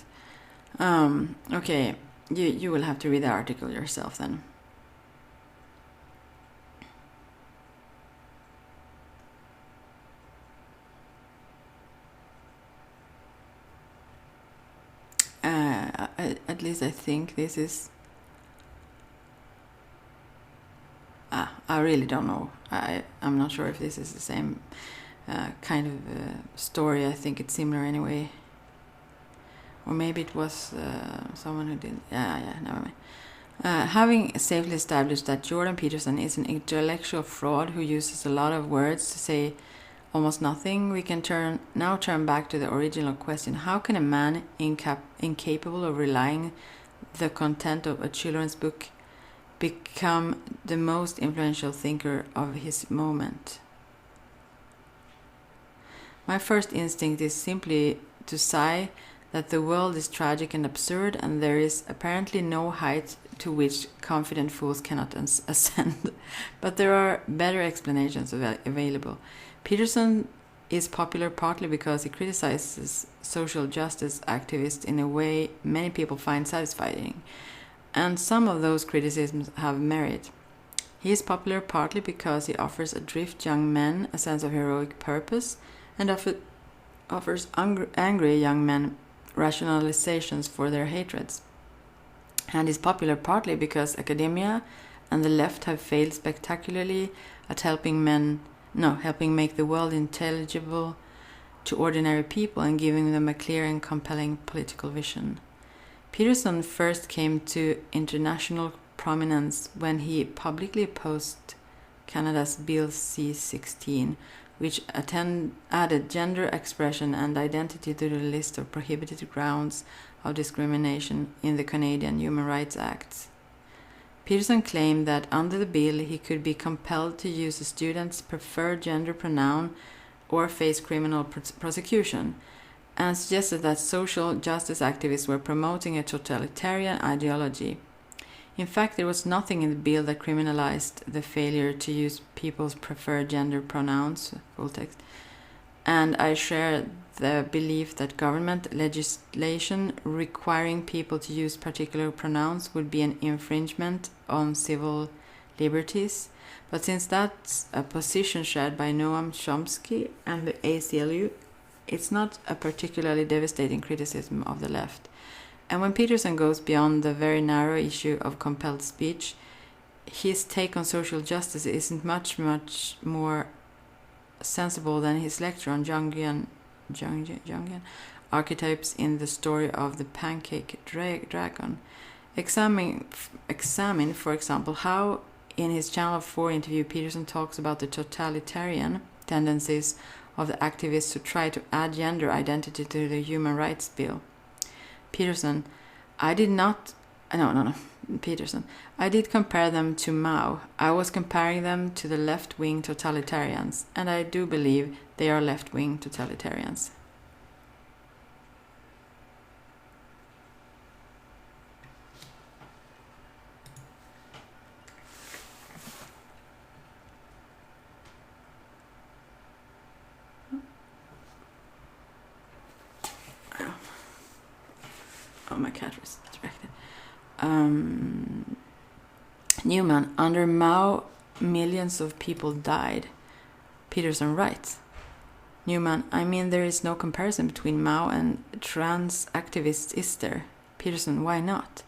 Okay, you will have to read the article yourself then. At least I think this is... I really don't know. I'm not sure if this is the same kind of story. I think it's similar anyway. Or maybe it was someone who didn't... Yeah, never mind. Having safely established that Jordan Peterson is an intellectual fraud who uses a lot of words to say almost nothing, we can now turn back to the original question. How can a man incapable of relying the content of a children's book become the most influential thinker of his moment? My first instinct is simply to sigh that the world is tragic and absurd, and there is apparently no height to which confident fools cannot ascend. But there are better explanations available. Peterson is popular partly because he criticizes social justice activists in a way many people find satisfying, and some of those criticisms have merit. He is popular partly because he offers adrift young men a sense of heroic purpose and offers angry young men rationalizations for their hatreds. And is popular partly because academia and the left have failed spectacularly at helping make the world intelligible to ordinary people and giving them a clear and compelling political vision. Peterson first came to international prominence when he publicly opposed Canada's Bill C-16, which added gender expression and identity to the list of prohibited grounds of discrimination in the Canadian Human Rights Act. Peterson claimed that under the bill he could be compelled to use a student's preferred gender pronoun or face criminal prosecution, and suggested that social justice activists were promoting a totalitarian ideology. In fact, there was nothing in the bill that criminalized the failure to use people's preferred gender pronouns, full text, and I share the belief that government legislation requiring people to use particular pronouns would be an infringement on civil liberties. But since that's a position shared by Noam Chomsky and the ACLU, it's not a particularly devastating criticism of the left. And when Peterson goes beyond the very narrow issue of compelled speech, his take on social justice isn't much more sensible than his lecture on Jungian archetypes in The Story of the Pancake Dragon. Examine, for example, how in his Channel 4 interview Peterson talks about the totalitarian tendencies of the activists who try to add gender identity to the Human Rights Bill. Peterson, I did compare them to Mao. I was comparing them to the left-wing totalitarians, and I do believe they are left-wing totalitarians. Oh, my cat was distracted. Newman, under Mao, millions of people died. Peterson writes. Newman, I mean there is no comparison between Mao and trans activists, is there? Peterson, why not?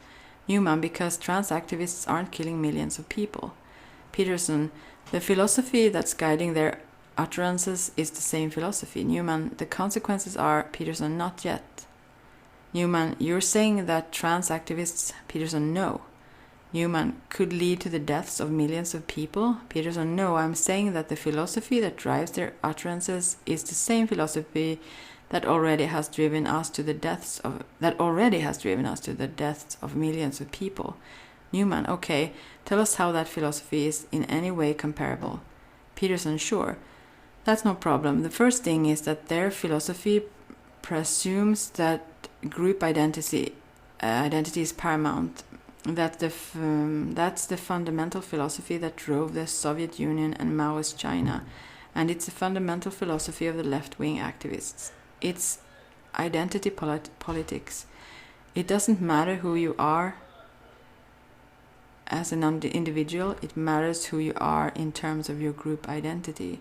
Newman, because trans activists aren't killing millions of people. Peterson, the philosophy that's guiding their utterances is the same philosophy. Newman, the consequences are, Peterson, not yet. Newman, you're saying that trans activists, Peterson, no. Newman, could lead to the deaths of millions of people? Peterson, no, I'm saying that the philosophy that drives their utterances is the same philosophy that already has driven us to the deaths of millions of people. Newman, okay, tell us how that philosophy is in any way comparable. Peterson, sure. That's no problem. The first thing is that their philosophy presumes that group identity is paramount. That's the fundamental philosophy that drove the Soviet Union and Maoist China, and it's a fundamental philosophy of the left-wing activists. It's identity politics. It doesn't matter who you are as an individual, it matters who you are in terms of your group identity.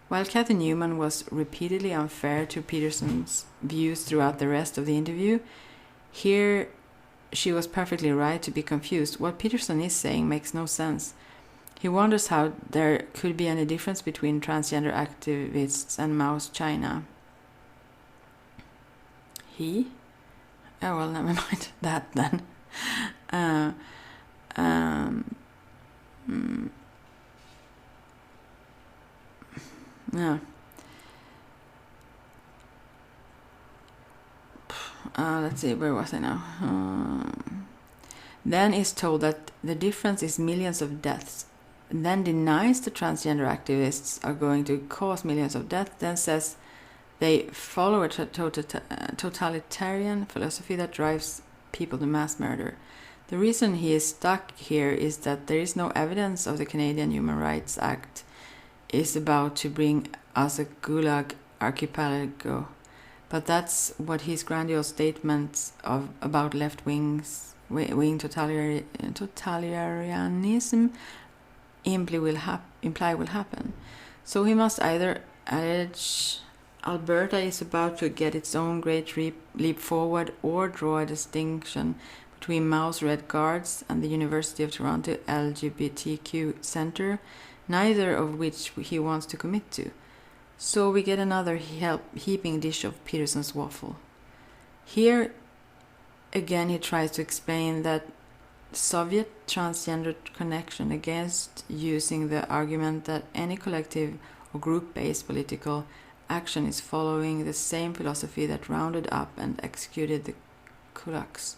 While Cathy Newman was repeatedly unfair to Peterson's views throughout the rest of the interview, here she was perfectly right to be confused. What Peterson is saying makes no sense. He wonders how there could be any difference between transgender activists and Mao's China. He? Oh, well, never mind that then. Yeah. Let's see, where was I now? Then is told that the difference is millions of deaths. Then denies the transgender activists are going to cause millions of deaths. Then says they follow a totalitarian philosophy that drives people to mass murder. The reason he is stuck here is that there is no evidence of the Canadian Human Rights Act is about to bring us a Gulag archipelago. But that's what his grandiose statements about left-wing totalitarianism imply will happen. So he must either allege Alberta is about to get its own great leap forward, or draw a distinction between Mao's Red Guards and the University of Toronto LGBTQ Center, neither of which he wants to commit to. So we get another heaping dish of Peterson's waffle. Here again he tries to explain that Soviet transgender connection against using the argument that any collective or group-based political action is following the same philosophy that rounded up and executed the kulaks.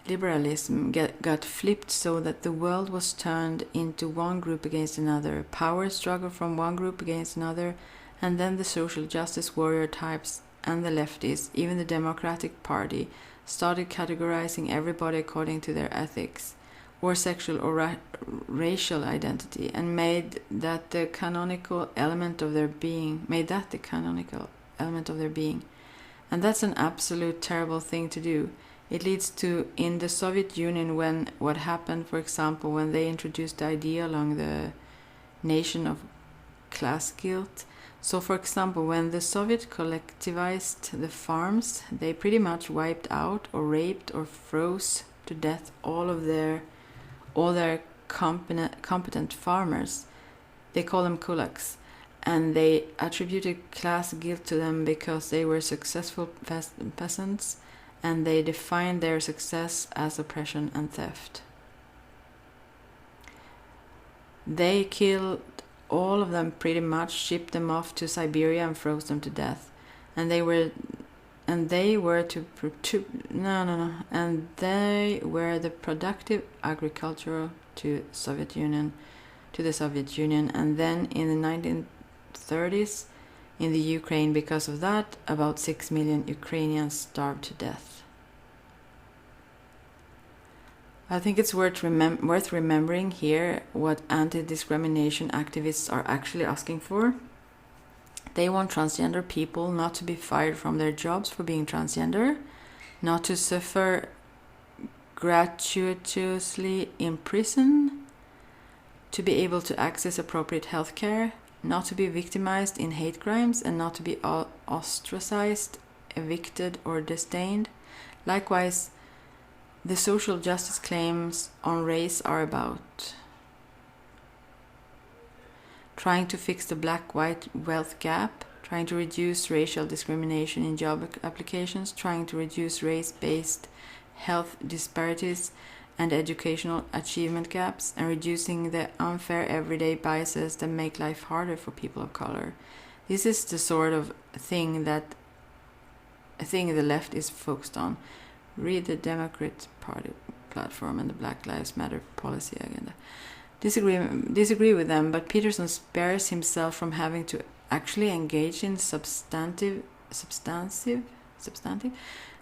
Liberalism got flipped so that the world was turned into one group against another, power struggle from one group against another, and then the social justice warrior types and the leftists, even the Democratic Party, started categorizing everybody according to their ethics or sexual or racial identity, and made that the canonical element of their being. And that's an absolute terrible thing to do. It leads to, in the Soviet Union, when what happened, for example, when they introduced the idea along the nation of class guilt. So, for example, when the Soviet collectivized the farms, they pretty much wiped out or raped or froze to death all their competent farmers. They call them kulaks, and they attributed class guilt to them because they were successful peasants, and they defined their success as oppression and theft. They killed all of them pretty much, shipped them off to Siberia and froze them to death. And they were the productive agriculture to the Soviet Union. And then in the 1930s in the Ukraine, because of that, about 6 million Ukrainians starved to death. I think it's worth remembering here what anti-discrimination activists are actually asking for. They want transgender people not to be fired from their jobs for being transgender, not to suffer gratuitously in prison, to be able to access appropriate health care, not to be victimized in hate crimes, and not to be ostracized, evicted, or disdained. Likewise, the social justice claims on race are about trying to fix the black-white wealth gap, trying to reduce racial discrimination in job applications, trying to reduce race-based health disparities and educational achievement gaps, and reducing the unfair everyday biases that make life harder for people of color. This is the sort of thing the left is focused on. Read the Democrat Party platform and the Black Lives Matter policy agenda. Disagree with them, but Peterson spares himself from having to actually engage in substantive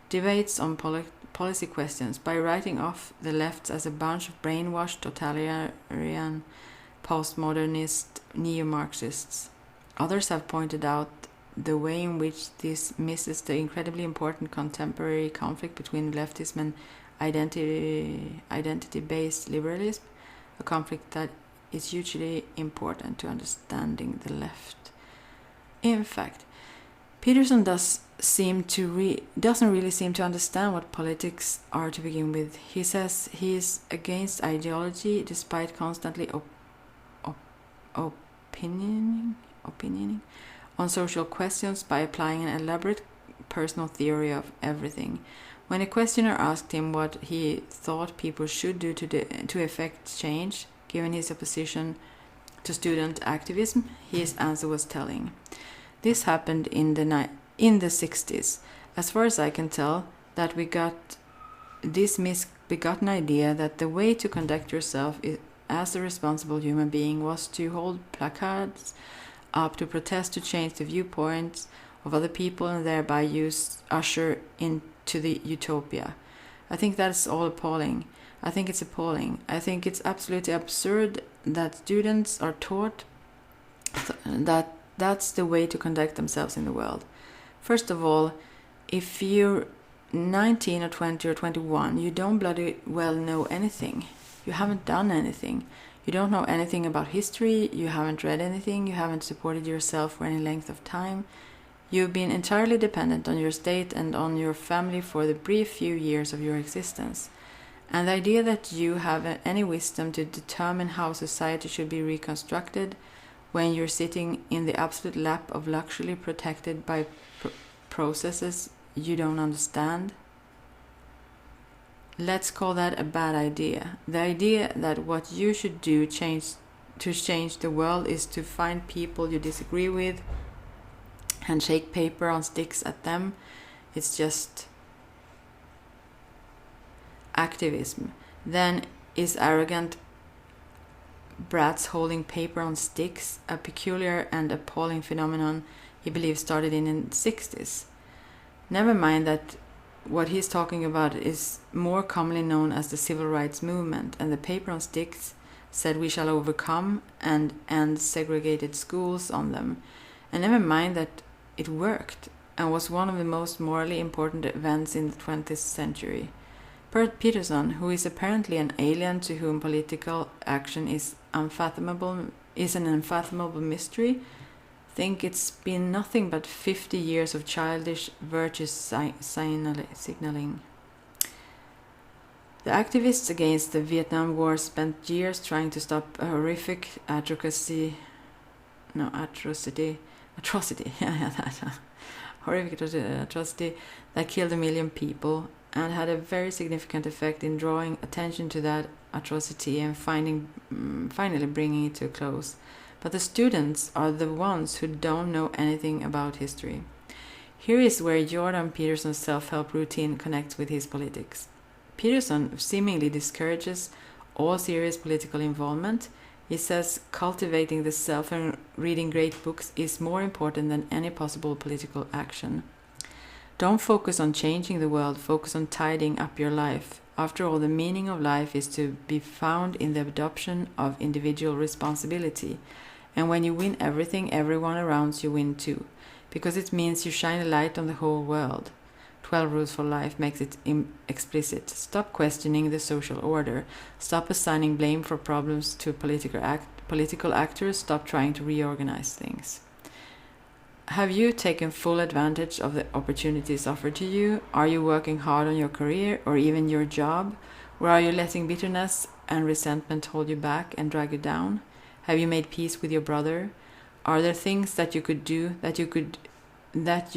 debates on policy questions by writing off the left as a bunch of brainwashed, totalitarian, postmodernist neo-Marxists. Others have pointed out the way in which this misses the incredibly important contemporary conflict between leftism and identity-based liberalism, a conflict that is hugely important to understanding the left. In fact, Peterson doesn't really seem to understand what politics are to begin with. He says he is against ideology despite constantly opinioning on social questions by applying an elaborate personal theory of everything. When a questioner asked him what he thought people should do to effect change, given his opposition to student activism, his answer was telling. This happened in the 60s. As far as I can tell, that we got this misbegotten idea that the way to conduct yourself as a responsible human being was to hold placards up to protest, to change the viewpoints of other people, and thereby usher into the utopia. I think that's all appalling. I think it's appalling. I think it's absolutely absurd that students are taught that that's the way to conduct themselves in the world. First of all, if you're 19 or 20 or 21, you don't bloody well know anything. You haven't done anything. You don't know anything about history, you haven't read anything, you haven't supported yourself for any length of time. You've been entirely dependent on your state and on your family for the brief few years of your existence. And the idea that you have any wisdom to determine how society should be reconstructed when you're sitting in the absolute lap of luxury protected by processes you don't understand. Let's call that a bad idea. The idea that what you should do to change the world is to find people you disagree with and shake paper on sticks at them. It's just activism. Then is arrogant brats holding paper on sticks a peculiar and appalling phenomenon he believes started in the 60s. Never mind that what he's talking about is more commonly known as the civil rights movement, and the paper on sticks said we shall overcome and end segregated schools on them. And never mind that it worked and was one of the most morally important events in the 20th century. Peterson, who is apparently an alien to whom political action is an unfathomable mystery, think it's been nothing but 50 years of childish virtue signaling. The activists against the Vietnam War spent years trying to stop a horrific atrocity, horrific atrocity that killed 1 million people and had a very significant effect in drawing attention to that atrocity and finally bringing it to a close. But the students are the ones who don't know anything about history. Here is where Jordan Peterson's self-help routine connects with his politics. Peterson seemingly discourages all serious political involvement. He says cultivating the self and reading great books is more important than any possible political action. Don't focus on changing the world, focus on tidying up your life. After all, the meaning of life is to be found in the adoption of individual responsibility. And when you win everything, everyone around you win too. Because it means you shine a light on the whole world. 12 Rules for Life makes it explicit. Stop questioning the social order. Stop assigning blame for problems to political actors. Stop trying to reorganize things. Have you taken full advantage of the opportunities offered to you? Are you working hard on your career or even your job? Or are you letting bitterness and resentment hold you back and drag you down? Have you made peace with your brother? Are there things that you could do that you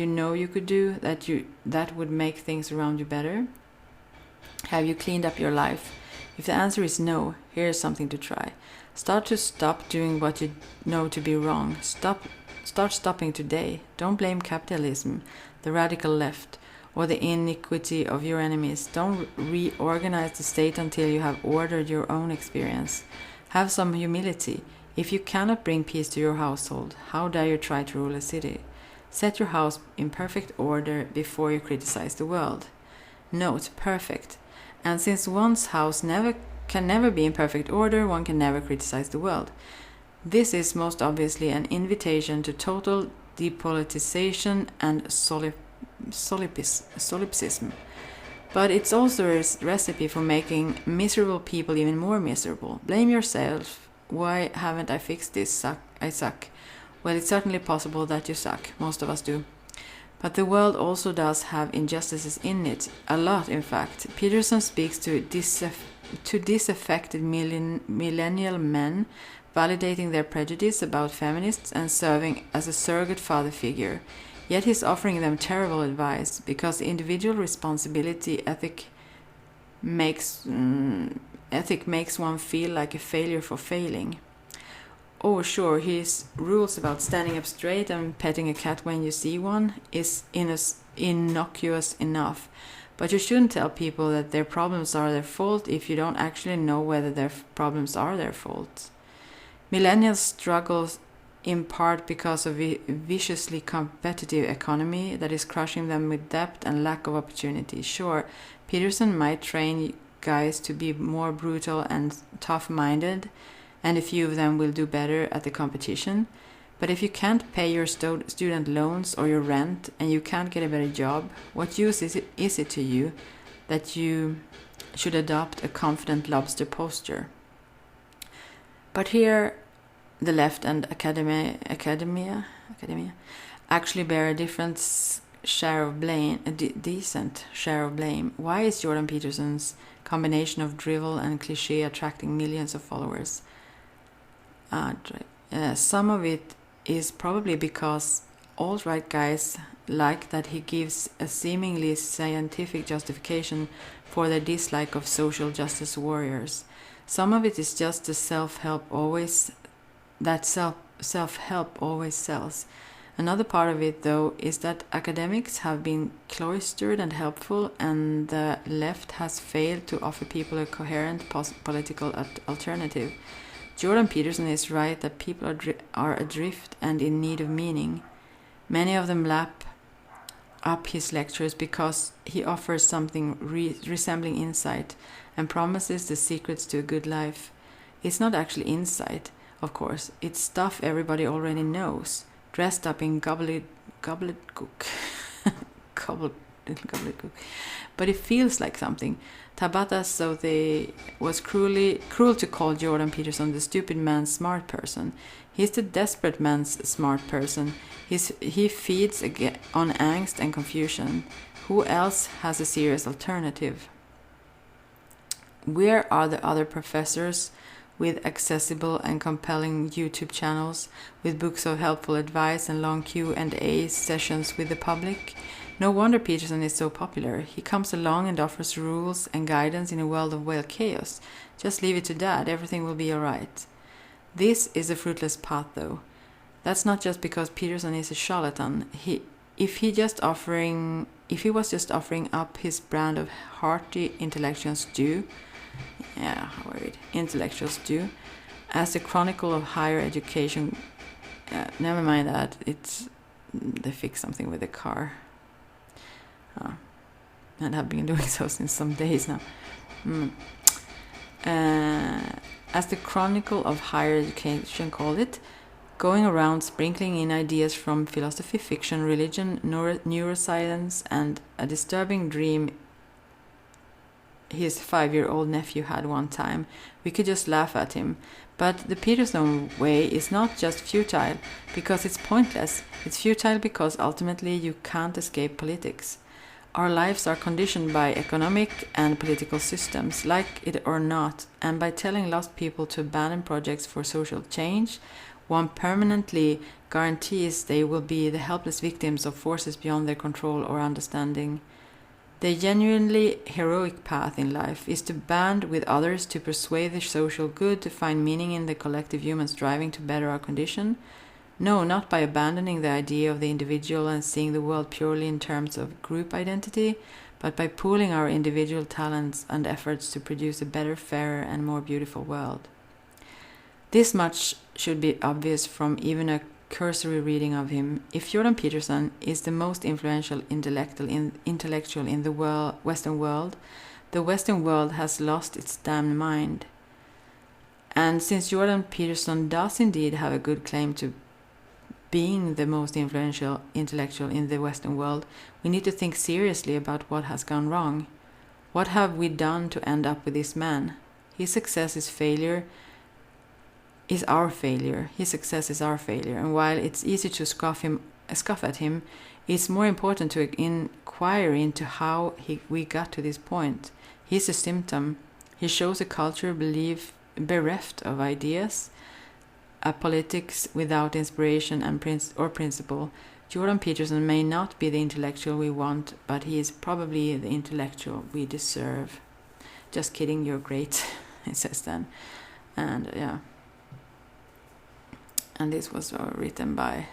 know you could do that would make things around you better? Have you cleaned up your life? If the answer is no, here's something to try. Stop doing what you know to be wrong. Start stopping today. Don't blame capitalism, the radical left, or the iniquity of your enemies. Don't reorganize the state until you have ordered your own experience. Have some humility. If you cannot bring peace to your household, how dare you try to rule a city? Set your house in perfect order before you criticize the world. Note, perfect. And since one's house can never be in perfect order, one can never criticize the world. This is most obviously an invitation to total depoliticization and solipsism. But it's also a recipe for making miserable people even more miserable. Blame yourself. Why haven't I fixed this? I suck. Well, it's certainly possible that you suck. Most of us do. But the world also does have injustices in it. A lot, in fact. Peterson speaks to disaffected millennial men, validating their prejudice about feminists and serving as a surrogate father figure. Yet he's offering them terrible advice, because the individual responsibility ethic makes one feel like a failure for failing. Oh, sure, his rules about standing up straight and petting a cat when you see one is innocuous enough, but you shouldn't tell people that their problems are their fault if you don't actually know whether their problems are their fault. Millennials struggle in part because of a viciously competitive economy that is crushing them with debt and lack of opportunity. Sure, Peterson might train guys to be more brutal and tough-minded, and a few of them will do better at the competition. But if you can't pay your student loans or your rent and you can't get a better job, what use is it to you that you should adopt a confident lobster posture? But here, the left and academia actually bear a different share of blame, a decent share of blame. Why is Jordan Peterson's combination of drivel and cliché attracting millions of followers? Some of it is probably because alt-right guys like that he gives a seemingly scientific justification for their dislike of social justice warriors. Some of it is just the self-help always sells. Another part of it, though, is that academics have been cloistered and helpful, and the left has failed to offer people a coherent political alternative. Jordan Peterson is right that people are adrift and in need of meaning. Many of them lap up his lectures because he offers something resembling insight and promises the secrets to a good life. It's not actually insight, of course. It's stuff everybody already knows, dressed up in gobbledygook. But it feels like something. Tabata Southey was cruel to call Jordan Peterson the stupid man's smart person. He's the desperate man's smart person. He feeds on angst and confusion. Who else has a serious alternative? Where are the other professors with accessible and compelling YouTube channels, with books of helpful advice and long Q&A sessions with the public? No wonder Peterson is so popular. He comes along and offers rules and guidance in a world of wild chaos. Just leave it to Dad, everything will be alright. This is a fruitless path, though. That's not just because Peterson is a charlatan. If he was just offering up his brand of hearty intellectual stew, as the Chronicle of Higher Education, never mind that, they fixed something with the car. And have been doing so since some days now. As the Chronicle of Higher Education called it, going around sprinkling in ideas from philosophy, fiction, religion, neuroscience, and a disturbing dream his 5-year-old nephew had one time. We could just laugh at him. But the Peterson way is not just futile because it's pointless. It's futile because ultimately you can't escape politics. Our lives are conditioned by economic and political systems, like it or not, and by telling lost people to abandon projects for social change, one permanently guarantees they will be the helpless victims of forces beyond their control or understanding. The genuinely heroic path in life is to band with others to persuade the social good, to find meaning in the collective human striving to better our condition. No, not by abandoning the idea of the individual and seeing the world purely in terms of group identity, but by pooling our individual talents and efforts to produce a better, fairer, and more beautiful world. This much should be obvious from even a cursory reading of him. If Jordan Peterson is the most influential intellectual in the Western world, the Western world has lost its damned mind. And since Jordan Peterson does indeed have a good claim to being the most influential intellectual in the Western world, we need to think seriously about what has gone wrong. What have we done to end up with this man? His success is our failure. His success is our failure. And while it's easy to scoff at him, it's more important to inquire into how we got to this point. He's a symptom. He shows a culture bereft of ideas, a politics without inspiration and principle. Jordan Peterson may not be the intellectual we want, but he is probably the intellectual we deserve. Just kidding, you're great, it says then. And yeah. And this was written by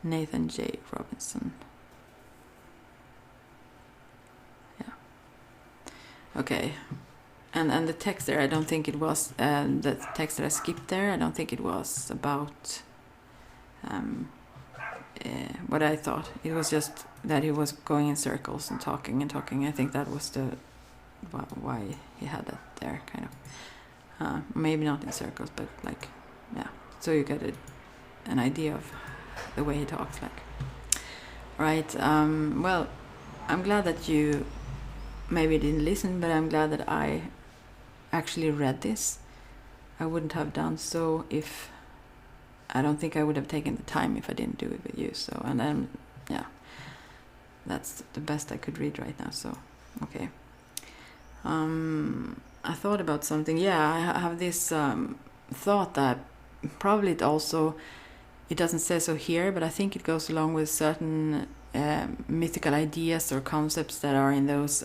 Nathan J. Robinson. Yeah. Okay. And the text there, I don't think it was, the text that I skipped there, I don't think it was about what I thought. It was just that he was going in circles and talking. I think that was why he had that there, kind of. Maybe not in circles, but like, yeah. So you get an idea of the way he talks, like. Right. Well, I'm glad that you maybe didn't listen, but I'm glad that I actually read this. I wouldn't have done so if I don't think I would have taken the time if I didn't do it with you. So, and then, yeah, that's the best I could read right now. So, okay. I thought about something. Yeah, I have this thought that probably it doesn't say so here, but I think it goes along with certain mythical ideas or concepts that are in those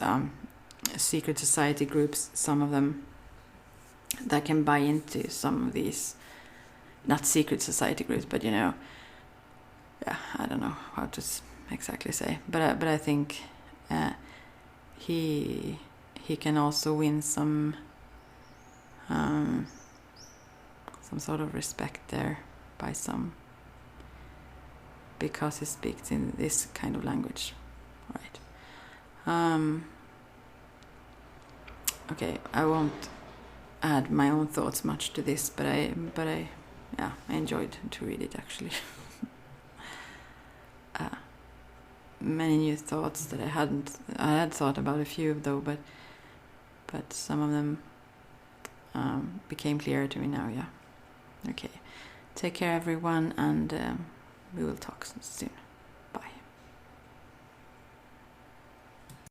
secret society groups, some of them that can buy into some of these, not secret society groups, but yeah, I don't know how to exactly say, but I think he can also win some sort of respect there by some, because he speaks in this kind of language, right? Okay, I won't add my own thoughts much to this, but I enjoyed to read it actually. Many new thoughts that I had thought about a few though, but some of them became clearer to me now. Yeah. Okay. Take care, everyone, and we will talk soon.